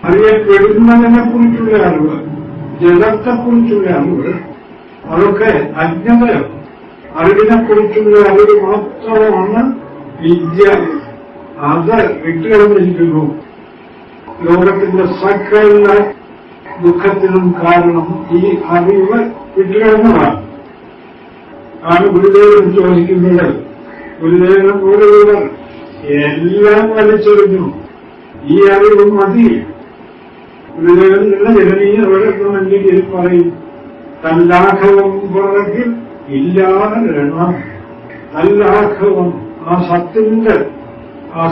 അറിയപ്പെടുന്നതിനെ കുറിച്ചുള്ള അറിവ്, ജലത്തെക്കുറിച്ചുള്ള അറിവ്, അതൊക്കെ അജ്ഞതയാണ്. അറിവിനെക്കുറിച്ചുള്ള അറിവ് മാത്രമാണ് വിദ്യ. അത് വിട്ടുകളഞ്ഞിരിക്കുന്നു. ലോകത്തിന്റെ സകല ദുഃഖത്തിനും കാരണം ഈ അറിവ് വിട്ടുകളഞ്ഞതാണ്. ആണ് ഗുരുദേവൻ ചോദിക്കുന്നത്. ഗുരുദേവൻ പോലുള്ളവർ എല്ലാം വലിച്ചെറിഞ്ഞു. ഈ അറിവ് മതി. ഗുരുദേവനുള്ള ജനനീയ അവരെങ്കിൽ പറയും, തല്ലാഘവം പുറകിൽ ഇല്ലാതെണ്ണം. തല്ലാഘവം ആ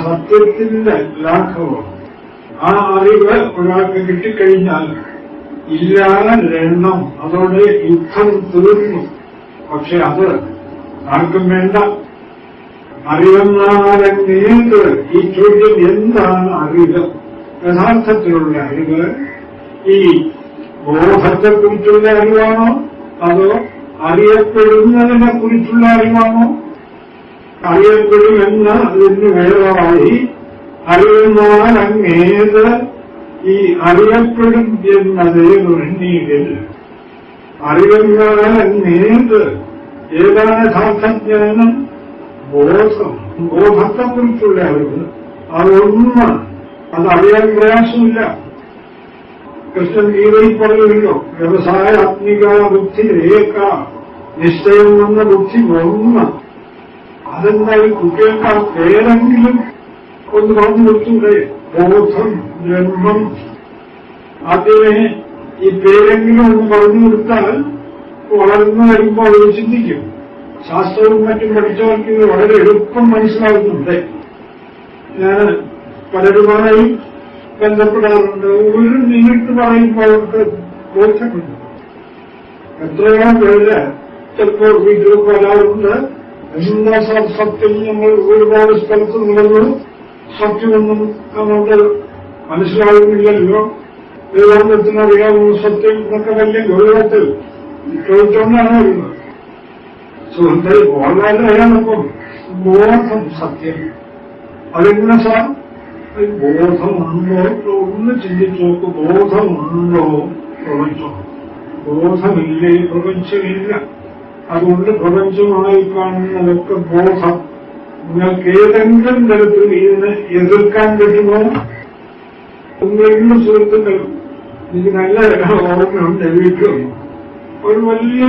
സത്യത്തിന്റെ ലാഘവം. ആ അറിവ് ഒരാൾക്ക് കിട്ടിക്കഴിഞ്ഞാൽ ഇല്ലാതെണ്ണം. അതോടെ യുദ്ധം തീർന്നു. പക്ഷെ അത് ആർക്കും വേണ്ട. അറിവെന്നാലെങ്ങേത്? ഈ ചോദ്യം എന്താണ് അറിവ്? യഥാർത്ഥത്തിലുള്ള അറിവ് ഈ ബോധത്തെക്കുറിച്ചുള്ള അറിവാണോ, അതോ അറിയപ്പെടുന്നതിനെ കുറിച്ചുള്ള അറിവാണോ? അറിയപ്പെടുമെന്ന അതിന് വേറെയായി അറിവെന്നാലങ്ങേത്? ഈ അറിയപ്പെടും എന്നതേതൊരെണ്ണീരിൽ അറിവെന്നാലങ്ങേത്? ഏതാണ് യഥാർത്ഥജ്ഞാനം? ബോധം. ബോധത്തെക്കുറിച്ചുള്ള അറിവ് അതൊന്ന്. അത് അറിയാൻ പ്രയാസമില്ല. കൃഷ്ണൻ ഗീതയിൽ പറയുമല്ലോ, വ്യവസായാത്മിക ബുദ്ധി ഏക, നിശ്ചയം വന്ന ബുദ്ധി ഒന്ന്. അതെന്തായി കുട്ടികൾക്ക് ആ പേരെങ്കിലും ഒന്ന് പറഞ്ഞു കൊടുത്തൂടെ? ബോധം, ബ്രഹ്മം. ആദ്യമേ ഈ പേരെങ്കിലും ഒന്ന് പറഞ്ഞു കൊടുത്താൽ വളർന്നു വരുമ്പോൾ അവർ ചിന്തിക്കും. ശാസ്ത്രവും മറ്റും പഠിച്ചവർക്ക് ഇത് വളരെ എളുപ്പം മനസ്സിലാകുന്നുണ്ട്. ഞാൻ പലരുമായി ബന്ധപ്പെടാറുണ്ട്. ഒരു മിനിറ്റ് പറയുമ്പോൾ അവർക്ക് ബോധ്യപ്പെടുന്നു. എത്രയോ പേര് ചിലപ്പോൾ വീട്ടിൽ വരാറുണ്ട്. എന്താ സത്യം? നമ്മൾ ഒരുപാട് സ്ഥലത്ത് നിന്നു സത്യമൊന്നും അങ്ങോട്ട് മനസ്സിലാകുന്നില്ലല്ലോ. വേദാന്തത്തിനറിയാവുന്ന സത്യം എന്നൊക്കെ വലിയ ഗൗരവത്തിൽ ചോദിച്ചുകൊണ്ടാണ് വരുന്നത്. സുഹൃത്തെ, വളരെയാണിപ്പം ബോധം സത്യം. അതെങ്ങനെ സാർ? ബോധമുണ്ടോ? ഒന്ന് ചിന്തിച്ചു നോക്ക്. ബോധമുണ്ടോ പ്രപഞ്ചം? ബോധമില്ലേ പ്രപഞ്ചമില്ല. അതുകൊണ്ട് പ്രപഞ്ചമായി കാണുന്നതൊക്കെ ബോധം. നിങ്ങൾക്ക് ഏതെങ്കിലും തരത്തിൽ ഇതിനെ എതിർക്കാൻ പറ്റുമോ? ഒന്നെങ്കിലും സുഹൃത്തുക്കൾ, എനിക്ക് നല്ല ഓർമ്മയുണ്ട്. വീട്ടിൽ ഒരു വലിയ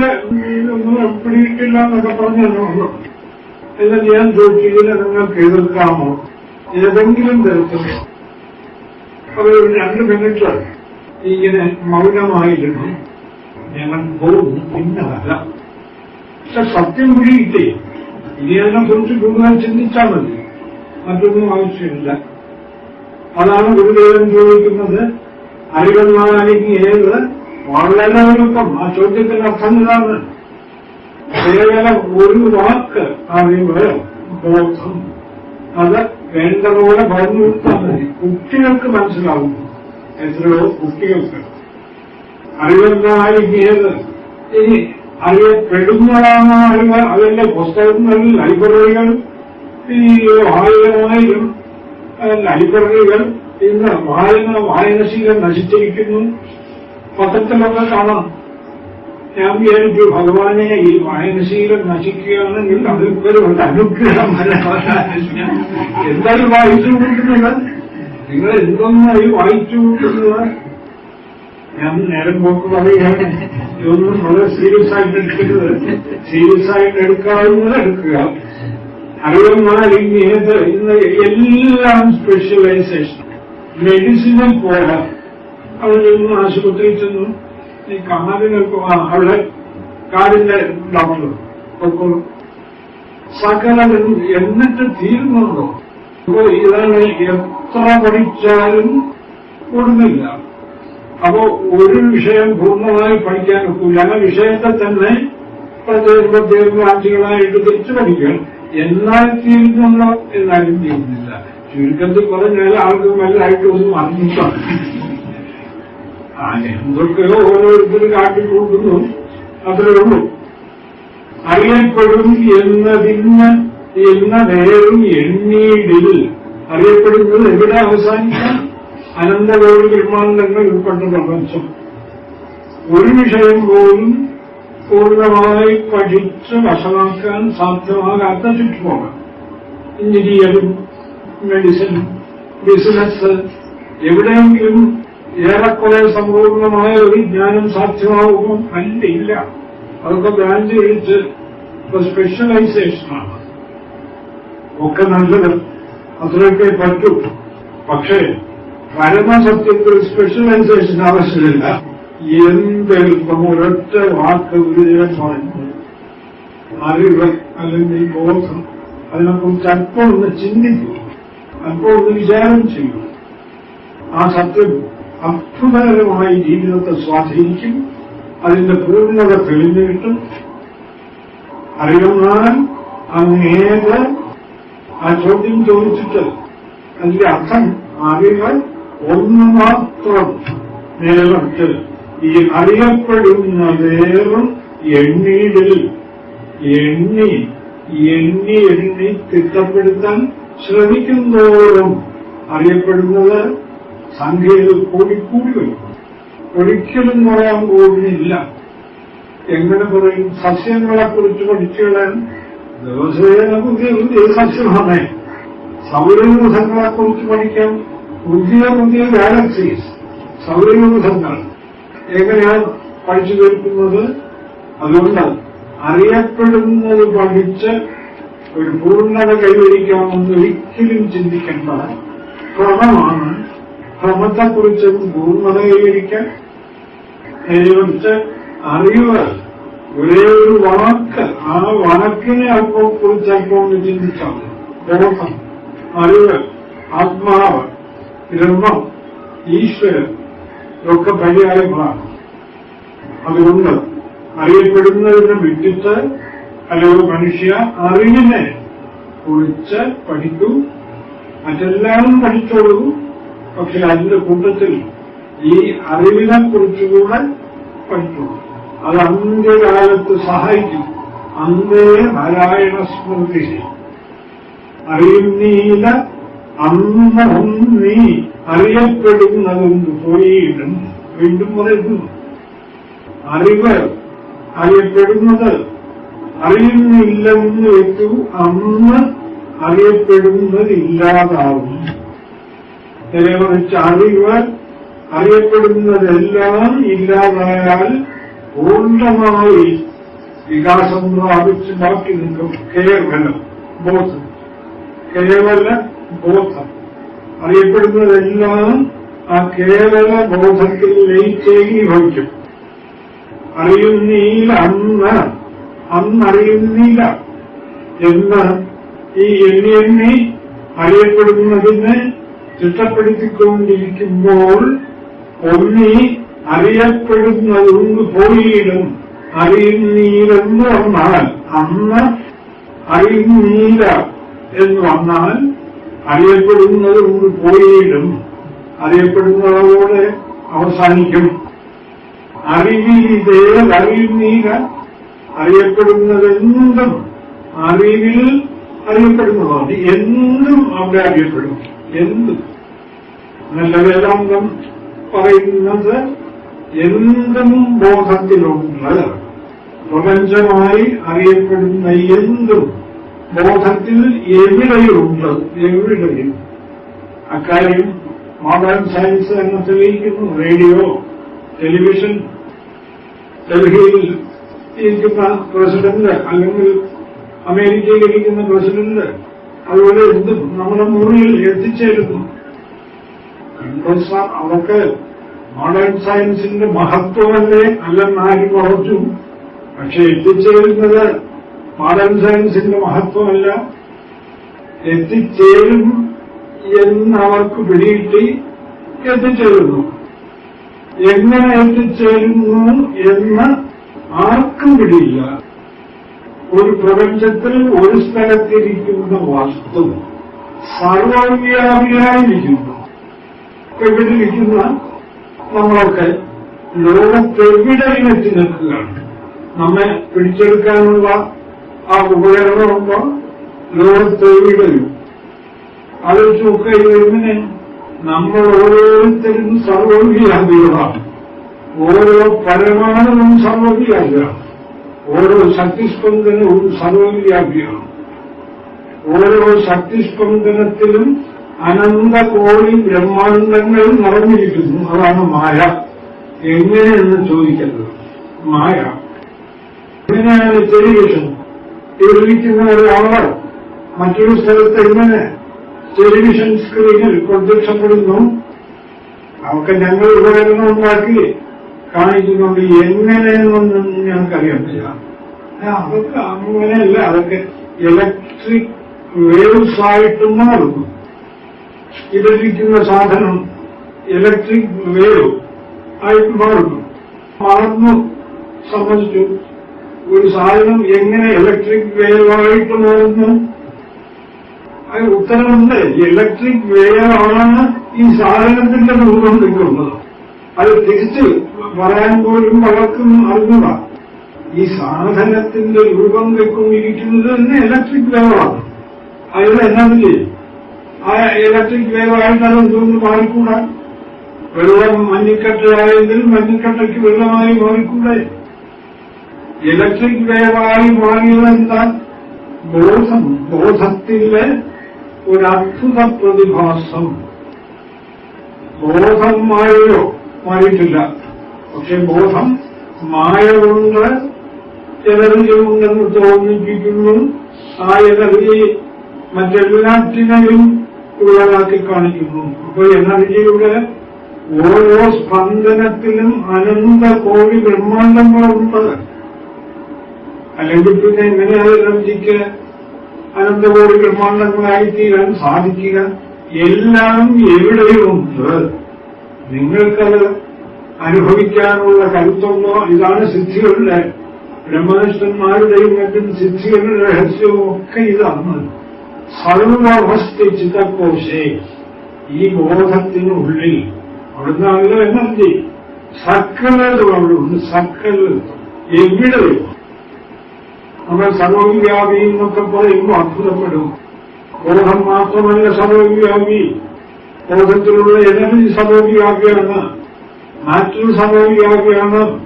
ഒന്നും പിടിയിട്ടില്ല എന്നൊക്കെ പറഞ്ഞല്ലോ. എന്നാൽ ഞാൻ ചോദിച്ചതിനെ നിങ്ങൾക്ക് എതിർക്കാമോ? ഏതെങ്കിലും തരത്തിൽ. അത് 2 മിനിറ്റ് ഇങ്ങനെ മൗനമായിരുന്നു. ഞങ്ങൾ പോകുന്നു, പിന്നല്ല. പക്ഷെ സത്യം പിടിയിട്ടേ ഇനി അതിനെ കുറിച്ച് കൂടുതൽ ചിന്തിച്ചാൽ മതി. മറ്റൊന്നും ആവശ്യമില്ല. അതാണ് ഗുരുദേവൻ ചോദിക്കുന്നത്. അറിവെന്നാലെങ്കിൽ ഏത്? വളരെ എളുപ്പം. ആ ചോദ്യത്തിന്റെ അർത്ഥം ഇതാണ്. കേവലം ഒരു വാക്ക് അറിവ്, ബോധം. അത് വേണ്ട പോലെ പറഞ്ഞു കൊടുത്താൽ മതി. കുട്ടികൾക്ക് മനസ്സിലാവുന്നു. എത്രയോ കുട്ടികൾക്ക് അറിവെന്നാലെങ്കിൽ ഏത്? ഇനി അറിയപ്പെടുന്നതാണ് അറിവ്. അതിന്റെ പുസ്തകങ്ങൾ, ലൈബ്രറികൾ, ഈ 1000 ലൈബ്രറികൾ ഇന്ന് വായനശീലം നശിച്ചിരിക്കുന്നു. പത്രത്തിലൊക്കെ കാണാം. ഞാൻ വിചാരിച്ചു, ഭഗവാനെ, ഈ വായനശീലം നശിക്കുകയാണെങ്കിൽ അതിൽക്കൊരു അനുഗ്രഹം എന്തായാലും വായിച്ചു കൂട്ടുന്നത്. നിങ്ങൾ എന്തൊന്നായി വായിച്ചു കൂട്ടുന്നത്? ഞാൻ നേരം പോക്ക് പറയുകയാണ്, ഇതൊന്നും വളരെ സീരിയസ് ആയിട്ട് എടുക്കരുത്. സീരിയസ് ആയിട്ട് എടുക്കാവുന്നത് എടുക്കുക. അറിവുന്നാൽ ഇന്ന് എല്ലാം സ്പെഷ്യലൈസേഷൻ. മെഡിസിനിൽ പോയാൽ അവിടെ ചെന്നു, ആശുപത്രിയിൽ ചെന്നു, ഈ കാലിനൊക്കെ അവിടെ കാലിന്റെ ഡോക്ടർ പൊക്കോളും, സകലരും എന്നിട്ട് തീരുന്നുണ്ടോ? അപ്പോൾ ഇതാണ്, എത്ര പഠിച്ചാലും കൂടുന്നില്ല. അപ്പോ ഒരു വിഷയം പൂർണ്ണമായി പഠിക്കാൻ ഒക്കില്ല. ആ വിഷയത്തെ തന്നെ പ്രത്യേക ബ്രാഞ്ചുകളായിട്ട് തിരിച്ചു പഠിക്കണം. എന്നാൽ തീരുന്നുണ്ടോ? എന്നാലും തീരുന്നില്ല. ചുരുക്കത്തിൽ പറഞ്ഞാൽ ആർക്കും വല്ലതായിട്ട് ഒന്നും അറിഞ്ഞിട്ടാണ്. എന്തൊക്കെയോ ഓരോരുത്തർ കാട്ടിക്കൂട്ടുന്നു, അത്രേ ഉള്ളൂ. അറിയപ്പെടും എന്ന നേരം എണ്ണീടിൽ അറിയപ്പെടുന്നത് എവിടെ അവസാനിക്കാം? അനന്തകോടി ബ്രഹ്മാണ്ടങ്ങൾ ഉൾപ്പെട്ട പ്രപഞ്ചം. ഒരു വിഷയം പോലും പൂർണ്ണമായി പഠിച്ച് വശമാക്കാൻ സാധ്യമാകാത്ത ചുറ്റുപോകാം. എഞ്ചിനീയറിംഗ്, മെഡിസിൻ, ബിസിനസ്, എവിടെയെങ്കിലും ഏറെക്കുറെ സമ്പൂർണമായ ഒരു ജ്ഞാനം സാധ്യമാകുമോ? ഇല്ല. അതൊക്കെ ബ്രാഞ്ച് കഴിച്ച് സ്പെഷ്യലൈസേഷനാണ്. ഒക്കെ നല്ലത്, അത്രയൊക്കെ പറ്റൂ. പക്ഷേ പരമസത്യത്തിൽ സ്പെഷ്യലൈസേഷൻ ആവശ്യമില്ല. എന്തെളുപ്പം ഒരൊറ്റ വാക്ക് ഗുരുദേവൻ പറയുന്നത് അറിവ് അല്ലെങ്കിൽ ബോധം. അതിനെക്കുറിച്ച് അല്പം ഒന്ന് ചിന്തിക്കൂ, അല്പം ഒന്ന് വിചാരം ചെയ്യൂ. ആ സത്യം അത്ഭുതകരമായി ജീവിതത്തെ സ്വാധീനിക്കും. അതിന്റെ പൂർണ്ണത തെളിഞ്ഞു കിട്ടും. അറിയുന്നാൽ അങ്ങേത് ആ ചോദ്യം ചോദിച്ചിട്ട് അതിന്റെ അർത്ഥം അറിവ് ഒന്ന് മാത്രം നിലനിർത്ത്. ഈ അറിയപ്പെടുന്നതേറും എണ്ണീടിൽ എണ്ണി എണ്ണി എണ്ണി തിട്ടപ്പെടുത്താൻ ശ്രമിക്കുന്നതോറും അറിയപ്പെടുന്നത് സംഖ്യയിൽ കൂടിക്കൂടി വരും. ഒരിക്കലും പറയാൻ പോകുന്നില്ല. എങ്ങനെ പറയും? സസ്യങ്ങളെക്കുറിച്ച് പഠിച്ചുകളാൻ ദിവസേന പുതിയ പുതിയ സസ്യമാണ്. സൗരയൂഥങ്ങളെക്കുറിച്ച് പഠിക്കാൻ പുതിയ പുതിയ ഗാലക്സീസ്, സൗരയൂഥങ്ങൾ എങ്ങനെയാണ് പഠിച്ചു തീർക്കുന്നത്? അതുകൊണ്ട് അറിയപ്പെടുന്നത് പഠിച്ച് ഒരു പൂർണ്ണത കൈവരിക്കാമെന്ന് ഒരിക്കലും ചിന്തിക്കേണ്ട ക്രമമാണ്. ക്രമത്തെക്കുറിച്ച് പൂർണ്ണത കൈവരിക്കാൻ കുറിച്ച് അറിവ് ഒരേ ഒരു വാക്ക്, ആ വാക്കിനെ അല്പം കുറിച്ച് അല്പം ഒന്ന് ചിന്തിച്ചാൽ ബോധം, അറിവ്, ആത്മാവ്, ബ്രഹ്മം, ഈശ്വരൻ ഇതൊക്കെ പര്യായങ്ങളാണ്. അതുകൊണ്ട് അറിയപ്പെടുന്നതിനെ വിട്ടിട്ട് അല്ലെങ്കിൽ മനുഷ്യ അറിവിനെ കുറിച്ച് പഠിക്കൂ. മറ്റെല്ലാം പഠിച്ചോളൂ. പക്ഷെ അതിന്റെ കൂട്ടത്തിൽ ഈ അറിവിനെ കുറിച്ചുകൂടെ പഠിച്ചോളൂ. അത് അന്ത്യകാലത്ത് സഹായിക്കും. അന്തേ നാരായണ സ്മൃതി. അറിയുന്നീല അന്നും നീ അറിയപ്പെടുന്നതെന്ന് പോയിടും. വീണ്ടും പറയുന്നു, അറിവ് അറിയപ്പെടുന്നത് അറിയുന്നില്ലെന്ന് വെച്ചു അന്ന് അറിയപ്പെടുന്നതില്ലാതാവും. നേരെമറിച്ച് അറിവ് അറിയപ്പെടുന്നതെല്ലാം ഇല്ലാതായാൽ പൂർണ്ണമായി വികാസം പ്രാപിച്ച് ബാക്കി നിൽക്കും കേവല ബോധം. കേവല ബോധം അറിയപ്പെടുന്നതെല്ലാം ആ കേവല ബോധത്തിൽ ലയിച്ചേകി ഭവിക്കും. അറിയുന്നീല അന്നറിയുന്നില്ല എന്ന് ഈ എണ്ണി അറിയപ്പെടുന്നതിനെ ചിട്ടപ്പെടുത്തിക്കൊണ്ടിരിക്കുമ്പോൾ ഒന്നി അറിയപ്പെടുന്നതുകൊണ്ട് പോയിടും. അറിയുന്നീലെന്ന് വന്നാൽ അന്ന് അറിയുന്നീല എന്ന് വന്നാൽ അറിയപ്പെടുന്നത് കൊണ്ട് പോയിടും. അറിയപ്പെടുന്നതോടെ അവസാനിക്കും. അറിവിതേ അറിയുന്നീല അറിയപ്പെടുന്നതെന്തും അറിവിൽ അറിയപ്പെടുന്നതാണ്. എന്തും അവിടെ അറിയപ്പെടും. എന്തും നല്ല വേദാന്തം പറയുന്നത് എന്തും ബോധത്തിലുണ്ട്. പ്രപഞ്ചമായി അറിയപ്പെടുന്ന എന്തും ബോധത്തിൽ എവിടെയുണ്ട്. എവിടെയും അക്കാര്യം മോഡേൺ സയൻസ് എന്ന് തെളിയിക്കുന്നു. റേഡിയോ, ടെലിവിഷൻ, ഡൽഹിയിൽ ഇരിക്കുന്ന പ്രസിഡന്റ് അല്ലെങ്കിൽ അമേരിക്കയിൽ ഇരിക്കുന്ന പ്രസിഡന്റ് അതുപോലെ എന്തും നമ്മുടെ മുറിയിൽ എത്തിച്ചേരുന്നു. അതൊക്കെ മോഡേൺ സയൻസിന്റെ മഹത്വമല്ലേ അല്ലെന്നാരും കുറച്ചു. പക്ഷെ എത്തിച്ചേരുന്നത് മോഡേൺ സയൻസിന്റെ മഹത്വമല്ല, എത്തിച്ചേരും എന്നവർക്ക് പിടികിട്ടി എത്തിച്ചേരുന്നു. എങ്ങനെ എത്തിച്ചേരുന്നു എന്ന് ആർക്കും പിടിയില്ല. ഒരു പ്രപഞ്ചത്തിൽ ഒരു സ്ഥലത്തിരിക്കുന്ന വസ്തു സർവവ്യാപിയായിരിക്കുന്നു. എവിടെയിരിക്കുന്ന നമ്മളൊക്കെ ലോകത്തെവിടെയും എത്തി നിൽക്കുകയാണ്. നമ്മെ പിടിച്ചെടുക്കാനുള്ള ആ ഉപകരണമുണ്ടോ ലോകത്തെവിടെയും. ആലോചിച്ച് നോക്കുക, എങ്ങനെ നമ്മൾ ഓരോരുത്തരും സർവവ്യാപികളാണ്. ഓരോ പരമാണുവും സർവവ്യാപിയാണ്. ഓരോ ശക്തിസ്പന്ദനവും സർവവ്യാപിയാണ്. ഓരോ ശക്തിസ്പന്ദനത്തിലും അനന്തകോടി ബ്രഹ്മാണ്ടങ്ങൾ നിറഞ്ഞിരിക്കുന്നു. അതാണ് മായ. എങ്ങനെയെന്ന് ചോദിക്കുന്നത് മായ. എങ്ങനെയാണ് ടെലിവിഷൻ? ഇരിക്കുന്ന ഒരാള് മറ്റൊരു സ്ഥലത്ത് എങ്ങനെ ടെലിവിഷൻ സ്ക്രീനിൽ പ്രത്യക്ഷപ്പെടുന്നു? അവർക്ക് ഞങ്ങൾ ഉപകരണം ഉണ്ടാക്കി കാണിക്കുന്നുണ്ട്. എങ്ങനെയെന്നൊന്നും ഞങ്ങൾക്കറിയാൻ പറ്റില്ല. അതൊക്കെ അങ്ങനെയല്ല. അതൊക്കെ ഇലക്ട്രിക് വേവ്സ് ആയിട്ട് മാറുന്നു. ഇതിരിക്കുന്ന സാധനം ഇലക്ട്രിക് വേവ് ആയിട്ട് മാറുന്നു. മാറുന്നു സംബന്ധിച്ചു ഒരു സാധനം എങ്ങനെ ഇലക്ട്രിക് വേവായിട്ട് മാറുന്നു? അത് ഉത്തരമുണ്ട്. ഇലക്ട്രിക് വേവാണ് ഈ സാധനത്തിന്റെ രൂപം വെക്കുന്നത്. അത് തിരിച്ച് പറയാൻ പോലും പലർക്കും അറിഞ്ഞുക. ഈ സാധനത്തിന്റെ രൂപം വെക്കൊണ്ടിരിക്കുന്നത് തന്നെ ഇലക്ട്രിക് വേവാണ്. അതിൽ എന്നാണ് ചെയ്യും? ആ ഇലക്ട്രിക് വേവായിട്ട് അത് എന്തുകൊണ്ട് മാറിക്കൂടാ? വെള്ളം മഞ്ഞിക്കട്ടയായെങ്കിൽ മഞ്ഞിക്കട്ടയ്ക്ക് വെള്ളമായി മാറിക്കൂടെ? ഇലക്ട്രിക് വേവായി മാറിയത് എന്താ? ബോധം. ബോധത്തിലെ ഒരു അത്ഭുത പ്രതിഭാസം. ബോധം മായയോ? മാറിയിട്ടില്ല. പക്ഷെ ബോധം മായ കൊണ്ട് എനർജി ഉണ്ടെന്ന് തോന്നിപ്പിക്കുന്നു. ആ എനർജി മറ്റെല്ലാറ്റിനെയും ഉള്ളതാക്കി കാണിക്കുന്നു. അപ്പോൾ എനർജിയുടെ ഓരോ സ്പന്ദനത്തിലും അനന്ത കോടി ബ്രഹ്മാണ്ടങ്ങളുണ്ട്. അല്ലെങ്കിൽ പിന്നെ എങ്ങനെയാണ് എനർജിക്ക് അനന്തകോടി ബ്രഹ്മാണ്ടങ്ങളായിത്തീരാൻ സാധിക്കുക? എല്ലാം എവിടെയുമുണ്ട്. നിങ്ങൾക്കത് അനുഭവിക്കാനുള്ള കരുത്തുണ്ടോ? ഇതാണ് സിദ്ധികളുടെ, ബ്രഹ്മനിഷ്ഠന്മാരുടെയും മറ്റും സിദ്ധികളുടെ രഹസ്യവും ഒക്കെ ഇതാണ്. സർവവസ്ഥിതകോശേ, ഈ ബോധത്തിനുള്ളിൽ അവിടുന്നാണല്ലോ എനർജി. സകലതും അവിടെ ഉണ്ട്. സകലതും എവിടെയും. നമ്മൾ സർവവ്യാപി എന്നൊക്കെ പറയുമ്പോൾ അത്ഭുതപ്പെടും. ബോധം മാത്രമല്ല സർവവ്യാപി. ബോധത്തിലുള്ള എനർജി സർവവ്യാപിയാണ്. മാറ്റർ സർവവ്യാപിയാണ്.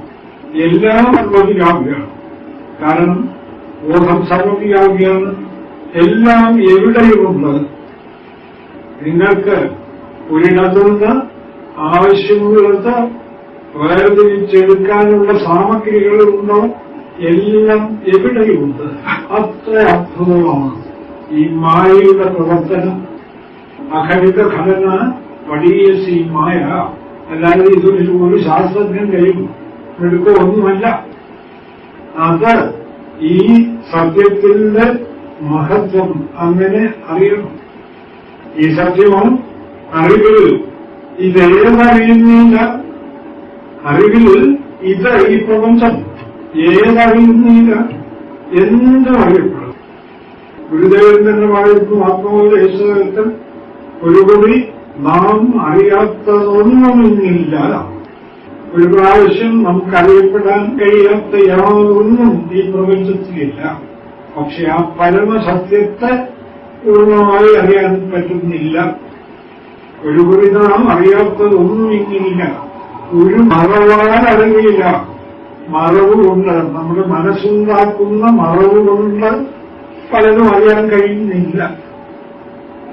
എല്ലാം സർവവ്യാപിയാണ്. കാരണം ബോധം സർവവ്യാപിയാണ്. എല്ലാം എവിടെയുമുണ്ട്. നിങ്ങൾക്ക് ഒരിടത്തുനിന്ന് ആവശ്യമുള്ളത് വേർതിരിച്ചെടുക്കാനുള്ള സാമഗ്രികളുണ്ടോ? എല്ലാം എവിടെയുമുണ്ട്. അത്ര അത്ഭുതമാണ് ഈ മായയുടെ പ്രവർത്തനം. അഖണ്ഡിത ഘടന വടീയസി മായ. അല്ലാതെ ഇതൊരു ഒരു ശാസ്ത്രജ്ഞന്റെയും എടുക്കോ ഒന്നുമല്ല. അത് ഈ സത്യത്തിന്റെ മഹത്വം അങ്ങനെ അറിയണം. ഈ സത്യവും അറിവിൽ ഇതേതറിയുന്നില്ല. അറിവിൽ ഇത് ഈ പ്രപഞ്ചം ഏതറിയുന്നില്ല. എന്തും അറിയപ്പെടും. ഗുരുദേവൻ തന്നെ പറയുന്നു ആത്മോപദേശത്തിൽ ഒരു കൂടി നാം അറിയാത്തതൊന്നുമില്ല. ഒരു പ്രാവശ്യം നമുക്കറിയപ്പെടാൻ കഴിയാത്ത യാതൊന്നും ഈ പ്രപഞ്ചത്തിലില്ല. പക്ഷെ ആ പരമസത്യത്തെ പൂർണ്ണമായി അറിയാൻ പറ്റുന്നില്ല. ഒരു കുറി നാം അറിയാത്തതൊന്നും ഇങ്ങില്ല. ഒരു മറവാൻ അറിവില്ല. മറവുകൊണ്ട്, നമ്മുടെ മനസ്സുണ്ടാക്കുന്ന മറവുകൊണ്ട് പലതും അറിയാൻ കഴിയുന്നില്ല.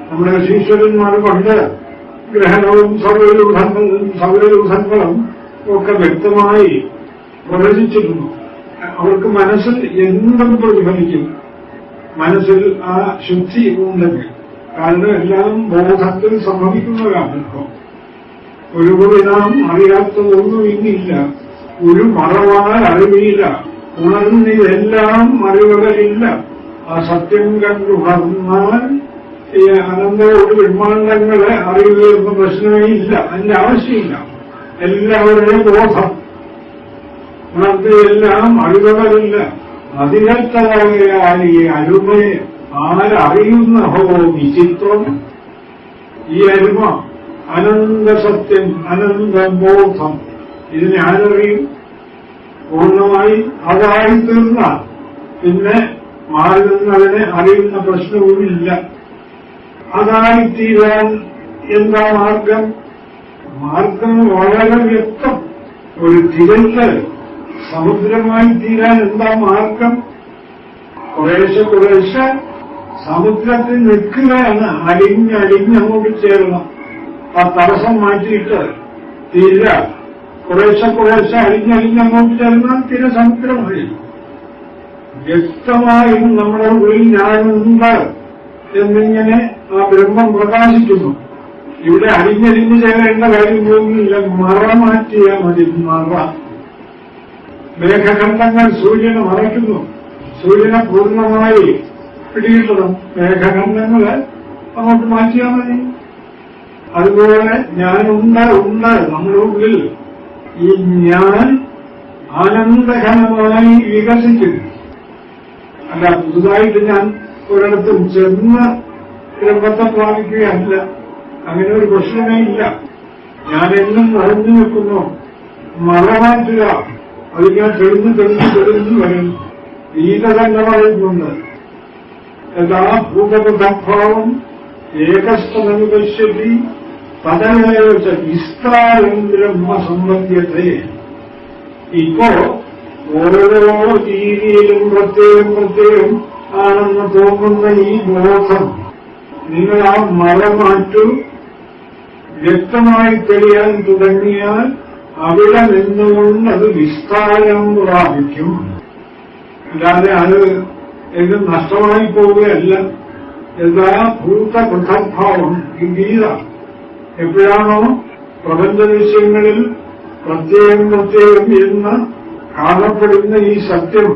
നമ്മുടെ ശീശ്വരന്മാർ കൊണ്ട് ഗ്രഹണവും സൗരയൂഥങ്ങളും ഒക്കെ വ്യക്തമായി പ്രവചിച്ചിരുന്നു. അവർക്ക് മനസ്സിൽ എന്തും പ്രതിഫലിക്കും, മനസ്സിൽ ആ ശുദ്ധി ഉണ്ടെങ്കിൽ. കാരണം എല്ലാം ബോധത്തിൽ സംഭവിക്കുന്നതാണ്. ഇപ്പോൾ ഒരു കുറി നാം അറിയാത്തതൊന്നും ഇന്നില്ല. ഒരു മറവാൻ അറിവില്ല. ഉണർന്നിതെല്ലാം അറിവുകളില്ല. ആ സത്യം കണ്ടുണർന്നാൽ ഈ അനന്തോട് ബ്രഹ്മാണ്ടങ്ങളെ അറിയുന്ന പ്രശ്നമേ ഇല്ല. അതിന്റെ ആവശ്യമില്ല. എല്ലാവരുടെയും ബോധം ഉണർത്തിയെല്ലാം അറിവുകളില്ല. അതിനേറ്റതാകയാൽ ഈ അരുമയെ ആരറിയുന്ന ഹോ വിചിത്രം. ഈ അരുമ, അനന്തസത്യം, അനന്തബോധം, ഇതിനെ ആരറിയും? പൂർണ്ണമായി അതായിത്തീർന്നാൽ പിന്നെ മാറി നിന്നതിനെ അറിയുന്ന പ്രശ്നവുമില്ല. അതായിത്തീരാൻ എന്താ മാർഗം? മാർഗം വളരെ വ്യക്തം. ഒരു തിരക്ക് സമുദ്രമായി തീരാൻ എന്താ മാർഗം? കുറേശ്ശെ സമുദ്രത്തിൽ നിൽക്കുകയാണ്. അലിഞ്ഞങ്ങോട്ട് ചേരണം. ആ തടസ്സം മാറ്റിയിട്ട് തിര കുറേശ്ശെ അലിഞ്ഞങ്ങോട്ട് ചേർന്നാൽ തിര സമുദ്രമായി. വ്യക്തമായും നമ്മുടെ ഉള്ളിൽ ഞാനുണ്ട് എന്നിങ്ങനെ ആ ബ്രഹ്മം പ്രകാശിക്കുന്നു. ഇവിടെ അലിഞ്ഞലിഞ്ഞ് ചേരേണ്ട കാര്യമൊന്നുമില്ല. മറ മാറ്റിയാൽ മതി. മറ. മേഘഖണ്ഡങ്ങൾ സൂര്യനെ മറയ്ക്കുന്നു. സൂര്യനെ പൂർണ്ണമായി പിടികിട്ടണം. മേഘഖണ്ഡങ്ങളെ അങ്ങോട്ട് മാറ്റിയാൽ മതി. അതുപോലെ ഞാനുണ്ട് നമ്മുടെ ഉള്ളിൽ. ഈ ഞാൻ ആനന്ദഘനമായി വികസിക്കുന്നു. അല്ല, പുതുതായിട്ട് ഞാൻ ഒരിടത്തും ചെന്ന് ബ്രഹ്മത്തെ പ്രാപിക്കുകയല്ല. അങ്ങനെ ഒരു പ്രശ്നമേ ഇല്ല. ഞാൻ എന്നും നിറഞ്ഞു നിൽക്കുന്നു. മറമാറ്റുക. അത് ഞാൻ തെളിഞ്ഞു വരും. ഗീത തന്നെ പറയുന്നുണ്ട്, യഥാ ഭൂതപദഭാവം ഏകസ്ഥനുപശ്യതി തദനേവ വിസ്താരം ബ്രഹ്മ സംബന്ധ്യത്തെ. ഇപ്പോ ഓരോ രീതിയിലും പ്രത്യേകം ആണെന്ന് തോന്നുന്ന ഈ ബോധം നിങ്ങൾ ആ മറമാറ്റു വ്യക്തമായി തെളിയാൻ തുടങ്ങിയാൽ അവിടെ നിന്നുകൊണ്ട് അത് വിസ്താരം പ്രാപിക്കും. അല്ലാതെ അത് എന്നും നഷ്ടമായി പോവുകയല്ല. എല്ലാ ഭൂതപൃഥഗ്ഭാവം ഈ ഗീത എപ്പോഴാണോ പ്രപഞ്ച വിഷയങ്ങളിൽ പ്രത്യേകം എന്ന് കാണപ്പെടുന്ന ഈ സത്യം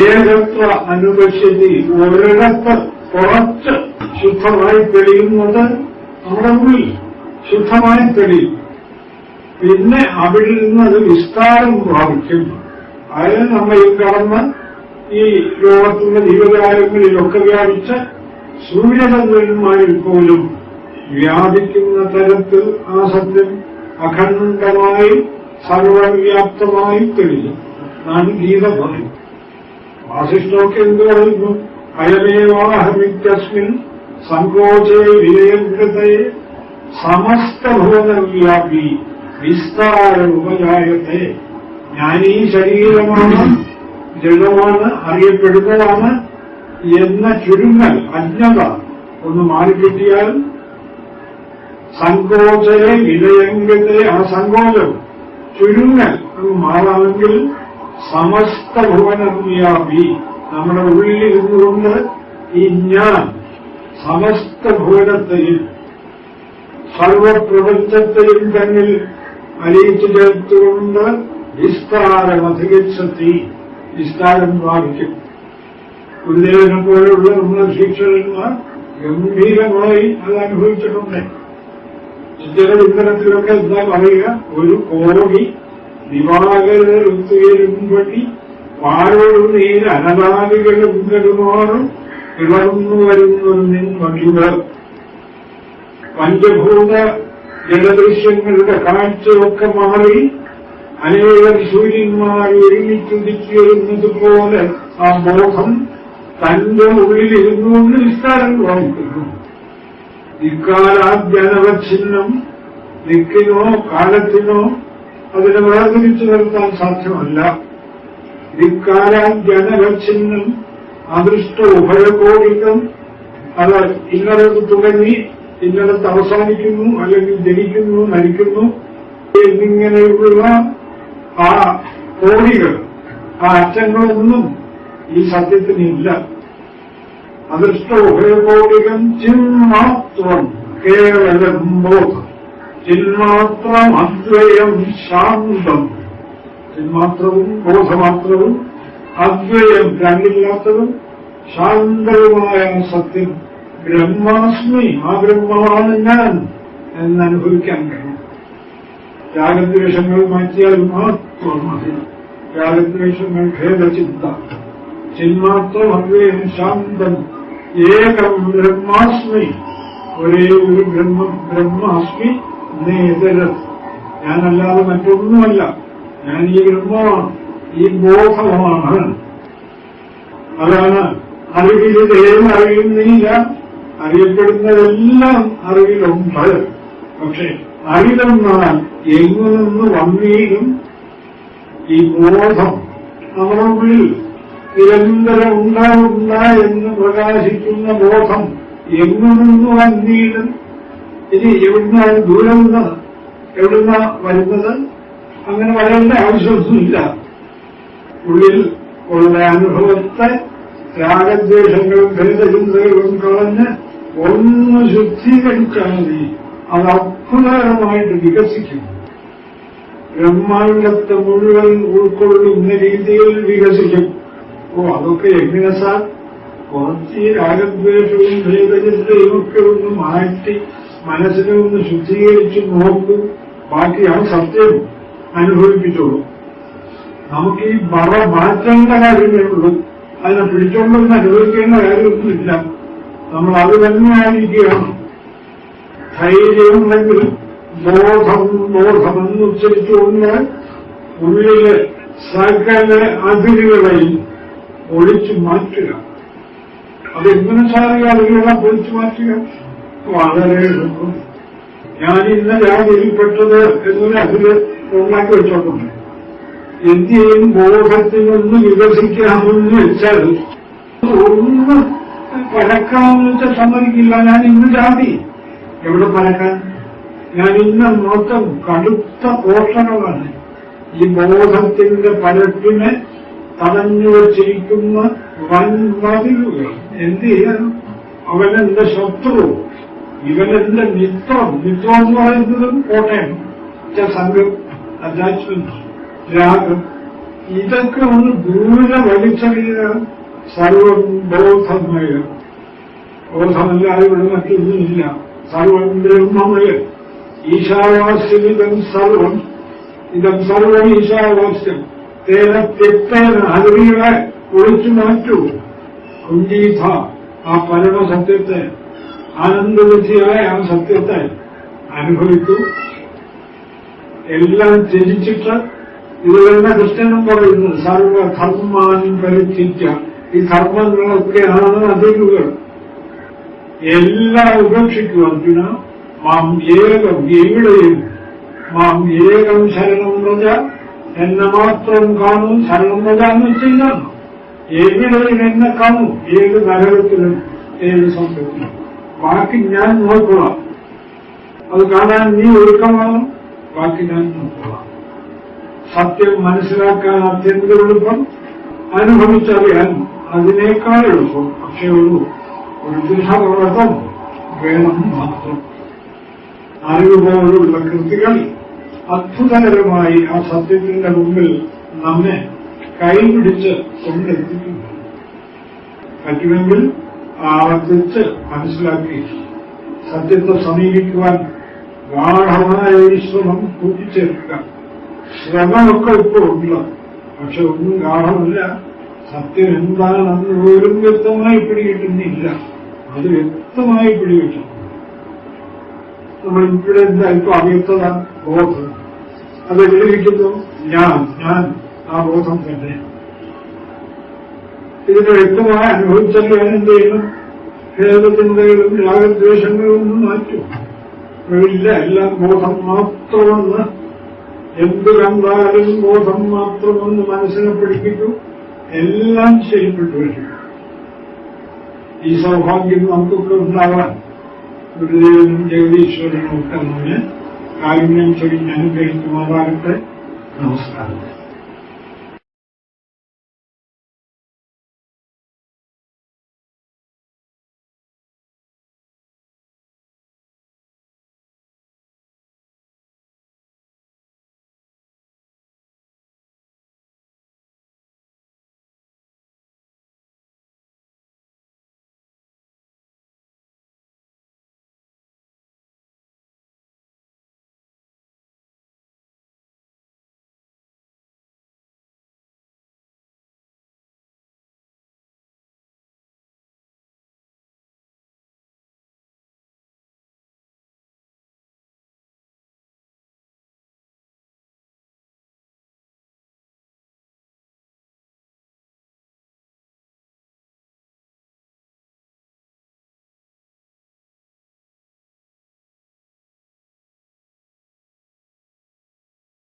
ഏകത്ര അനുപശ്യതി, ഒരിടത്ത് കുറച്ച് ശുദ്ധമായി തെളിയുന്നത് നമ്മുടെ ഉള്ളിൽ ശുദ്ധമായി തെളിയും. പിന്നെ അവിടെ നിന്ന് അത് വിസ്താരം പ്രാപിക്കും. അതിന് നമ്മൾ കടന്ന് ഈ ലോകത്തുള്ള ജീവജാലങ്ങളിലൊക്കെ വ്യാപിച്ച സൂര്യചന്ദ്രന്മാരിൽ പോലും വ്യാപിക്കുന്ന തരത്തിൽ ആ സത്യം അഖണ്ഡമായി സർവവ്യാപ്തമായി തെളിയും. ഞാൻ ഗീത പറയും. വാസിഷ്ഠമൊക്കെ എന്ത് പറയുന്നു? അയമേവാഹമിത്യസ്മിൻ സങ്കോചേ വിലയഗ്രതയെ സമസ്തഭുവനവ്യാപി വിസ്താര ഉപജായത്തെ. ഞാൻ ഈ ശരീരമാണ്, ജഡമാണ്, അറിയപ്പെടുന്നതാണ് എന്ന ചുരുങ്ങൽ, അജ്ഞത ഒന്ന് മാറിക്കിട്ടിയാൽ സങ്കോചയെ വിലയംഗത്തെ, ആ സങ്കോചം ചുരുങ്ങൽ ഒന്ന് മാറാമെങ്കിൽ സമസ്ത ഭുവനവ്യാപി, നമ്മുടെ ഉള്ളിൽ ഇരുന്നുകൊണ്ട് ഈ ഞാൻ സമസ്ത ഭുവനത്തെയും സർവപ്രപഞ്ചത്തെയും തന്നിൽ അലിയിച്ചു ചേർത്തുകൊണ്ട് വിസ്താരമധികച്ചത്തി, വിസ്താരം പ്രാപിക്കും. ഗുരുദേവനെ പോലെയുള്ള നമ്മുടെ ശിക്ഷകന്മാർ ഗംഭീരമായി അത് അനുഭവിച്ചിട്ടുണ്ട്. ചില ഇത്തരത്തിലൊക്കെ എന്താ പറയുക, ഒരു കോടി ദിവാകരുത്തുയരുമ്പടി പാരോട് നീര് അനതാദികളും കരുമാറും ഇളർന്നു വരുന്നൊന്നിൻ വഴികൾ. പഞ്ചഭൂത ജലദൃശ്യങ്ങളുടെ കാഴ്ചയൊക്കെ മാറി അനേകം സൂര്യന്മാർ ഒരുമിച്ചുദിക്കുന്നത് പോലെ ആ ബോധം തന്റെ ഉള്ളിലിരുന്നുകൊണ്ട് വിസ്താരം വായിക്കുന്നു. ഇക്കാലാദ്യനവച്ഛിന്നം ദിക്കിനോ കാലത്തിനോ അതിനെ വേർതിരിച്ചു നിർത്താൻ സാധ്യമല്ല. ദിക്കാലാദ്യനവച്ഛിന്നം അദൃഷ്ട ഉഭയകോടികം. അത് ഇന്നടത്ത് തുടങ്ങി ഇന്നടത്ത് അവസാനിക്കുന്നു, അല്ലെങ്കിൽ ജനിക്കുന്നു, മരിക്കുന്നു എന്നിങ്ങനെയുള്ള ആ കോടികൾ, ആ അറ്റങ്ങളൊന്നും ഈ സത്യത്തിനില്ല. അദൃഷ്ട ഉഭയകോടികം ചിന്മാത്രം കേവലം ബോധം. ചിന്മാത്രം അദ്വയം ശാന്തം. ചിന്മാത്രവും ബോധമാത്രവും അദ്വയം രണ്ടില്ലാത്തതും ശാന്തവുമായ സത്യം ബ്രഹ്മാസ്മി, ആ ബ്രഹ്മമാണ് ഞാൻ എന്നനുഭവിക്കാൻ കഴിയും. രാഗദ്വേഷങ്ങൾ മാറ്റിയാൽ മാത്രം മതി. രാഗദ്വേഷങ്ങൾ ഭേദചിന്ത. ചിന്മാത്രം അദ്വയം ശാന്തം ഏകം ബ്രഹ്മാസ്മി. ഒരേ ഒരു ബ്രഹ്മാസ്മി നേതര. ഞാനല്ലാതെ മറ്റൊന്നുമല്ല. ഞാൻ ഈ ബ്രഹ്മമാണ്, ഈ ബോധമാണ്. അതാണ് അറിവിലേതും അറിയുന്നില്ല. അറിയപ്പെടുന്നതെല്ലാം അറിവിലുണ്ട്. പക്ഷെ അറിവെന്നാൽ എങ്ങു നിന്ന് വന്നീലും ഈ ബോധം നമ്മുടെ ഉള്ളിൽ നിരന്തരം ഉണ്ടാവുന്ന എന്ന് പ്രകാശിക്കുന്ന ബോധം എങ്ങു നിന്ന് വന്നീലും. ഇനി എവിടുന്നാണ് ദൂരം എവിടുന്ന വരുന്നത്? അങ്ങനെ വരേണ്ട ആവശ്യമൊന്നുമില്ല. ഉള്ളിൽ ഉള്ള അനുഭവത്തെ രാഗദ്വേഷങ്ങളും ഭേദചിന്തകളും കളഞ്ഞ് ഒന്ന് ശുദ്ധീകരിച്ചാൽ മതി. അത് അത്ഭുതകരമായിട്ട് വികസിക്കും. ബ്രഹ്മാണ്ടത്തെ മുഴുവൻ ഉൾക്കൊള്ളുന്ന രീതിയിൽ വികസിക്കും. അതൊക്കെ എങ്ങനെ സാർ? കുറച്ച് രാഗദ്വേഷവും ഭേദചിന്തയും ഒക്കെ ഒന്ന് മാറ്റി മനസ്സിനെ ഒന്ന് ശുദ്ധീകരിച്ച് നോക്കൂ. ബാക്കിയാണ് സത്യം. അനുഭവിപ്പിച്ചോളൂ. നമുക്ക് ഈ മാറ്റേണ്ട കാര്യമേ ഉള്ളൂ. അതിനെ പിടിച്ചോണ്ടൊന്നും അനുഭവിക്കേണ്ട കാര്യമൊന്നുമില്ല. നമ്മൾ അത് തന്നെയായിരിക്കുകയാണ്. ധൈര്യമുണ്ടെങ്കിൽ ബോധമെന്ന് ഉച്ചരിച്ചുകൊണ്ട് ഉള്ളിലെ സകല അതിരുകളെയും ഒളിച്ചു മാറ്റുക. അതെങ്ങനെ സാറിയ അതിരുകളെ പൊളിച്ചു മാറ്റുക? വളരെ എളുപ്പം. ഞാൻ ഇന്ന ജാതിയിൽപ്പെട്ടത് എന്നൊരു അതിര് ഉണ്ടാക്കി വെച്ചോട്ടുണ്ട്. എന്തിനും ബോധത്തിനൊന്ന് വികസിക്കാമെന്ന് വെച്ചാൽ ഒന്ന് പരക്കാമെന്ന് വെച്ചാൽ സമ്മതിക്കില്ല. ഞാൻ ഇന്ന് ജാതി എവിടെ പരക്കാൻ? ഞാൻ ഇന്ന് മൊത്തം കടുത്ത പോഷണമാണ്. ഈ ബോധത്തിന്റെ പരപ്പിനെ തടഞ്ഞു വച്ചിരിക്കുന്ന വൻമതിലുകൾ. എന്ത് ചെയ്യാൻ? അവനെന്റെ ശത്രു, ഇവനെന്റെ മിത്രം. മിത്രം എന്ന് പറയുന്നതും കോട്ടയം, സംഘം, അറ്റാച്ച്മെന്റ്, രാഗം. ഇതൊക്കെ ഒന്ന് ദൂരെ വലിച്ചെറിയുക. സർവം ബോധമയ. ബോധമല്ലാതെ ഇവിടെ മറ്റൊന്നുമില്ല. സർവം ബ്രഹ്മമയ. ഈശാവാസ്യമിതം സർവം. ഇതം സർവം ഈശാവാസ്യം. തേന തെറ്റേന അതിരുകളെ ഒളിച്ചു മാറ്റൂ. കുഞ്ചീഥ, ആ പരമസത്യത്തെ, ആനന്ദവിധിയായ ആ സത്യത്തെ അനുഭവിക്കൂ. എല്ലാം ത്യജിച്ചിട്ട് ഇത് തന്നെ കൃഷ്ണനും പറയുന്നത് സർവധർമാനും പരിത്യജ്യ. ഈ ധർമ്മങ്ങളൊക്കെയാണ് അതിരുകൾ. എല്ലാം ഉപേക്ഷിക്കുക. അർജുന, മാം ഏകം, എവിടെയും മാം ഏകം ശരണം വ്രജ. എന്നെ മാത്രം കാണൂ. ശരണം വ്രജ എന്ന് വെച്ചാൽ എവിടെയും എന്നെ കാണൂ. ഏത് നരകത്തിലും ഏത് സംഭവത്തിലും. ബാക്കി ഞാൻ നോക്കൊള്ളാം. അത് കാണാൻ നീ ഒരുക്കമാണ്. ബാക്കി ഞാൻ നോക്കൊള്ളാം. സത്യം മനസ്സിലാക്കാൻ അത്യന്തം എളുപ്പം, അനുഭവിച്ചറിയാൻ അതിനേക്കാൾ എളുപ്പം. പക്ഷേ ഒരു ദൃഢവ്രതം വേണം മാത്രം. അറിവ് പോലുള്ള കൃതികൾ അത്ഭുതകരമായി ആ സത്യത്തിന്റെ മുമ്പിൽ നമ്മെ കൈപിടിച്ച് കൊണ്ടെത്തിക്കുന്നു. പറ്റുമെങ്കിൽ ആവർത്തിച്ച് മനസ്സിലാക്കി സത്യത്തെ സമീപിക്കുവാൻ ഗാഢമായ ഒരു ശ്രമം കൂട്ടിച്ചേർക്കുക. ശ്രമമൊക്കെ ഇപ്പോൾ ഉണ്ട്. പക്ഷെ ഒന്നും ഗാഢമല്ല. സത്യം എന്താണെന്ന് പോലും വ്യക്തമായി പിടികിട്ടുന്നില്ല. അത് വ്യക്തമായി പിടികിട്ടുന്നു. നമ്മൾ ഇവിടെ എന്താ ഇപ്പൊ അവ്യക്തത? ബോധം. അതെവിടെയിരിക്കുന്നു? ഞാൻ ആ ബോധം തന്നെ. ഇതിനെ വ്യക്തമായി അനുഭവിച്ചറിയാൻ എന്ത് ചെയ്യണം? ഭേദചിന്തകളും രാഗദ്വേഷങ്ങളും ഒന്നും മാറ്റും. ഇല്ല, എല്ലാം ബോധം മാത്രമെന്ന്, എന്ത് കണ്ടാലും ബോധം മാത്രമെന്ന് മനസ്സിനെ പഠിപ്പിക്കും. എല്ലാം ചെയ്യപ്പെട്ടു വരും. ഈ സൗഭാഗ്യം നമുക്കൊക്കെ ഉണ്ടാവാൻ ഗുരുദേവനും ജഗദീശ്വരനും ഒക്കെ നമ്മെ കാരുണ്യം ചൊരിഞ്ഞ് അനുഗ്രഹിക്കുമാറാകട്ടെ. നമസ്കാരം.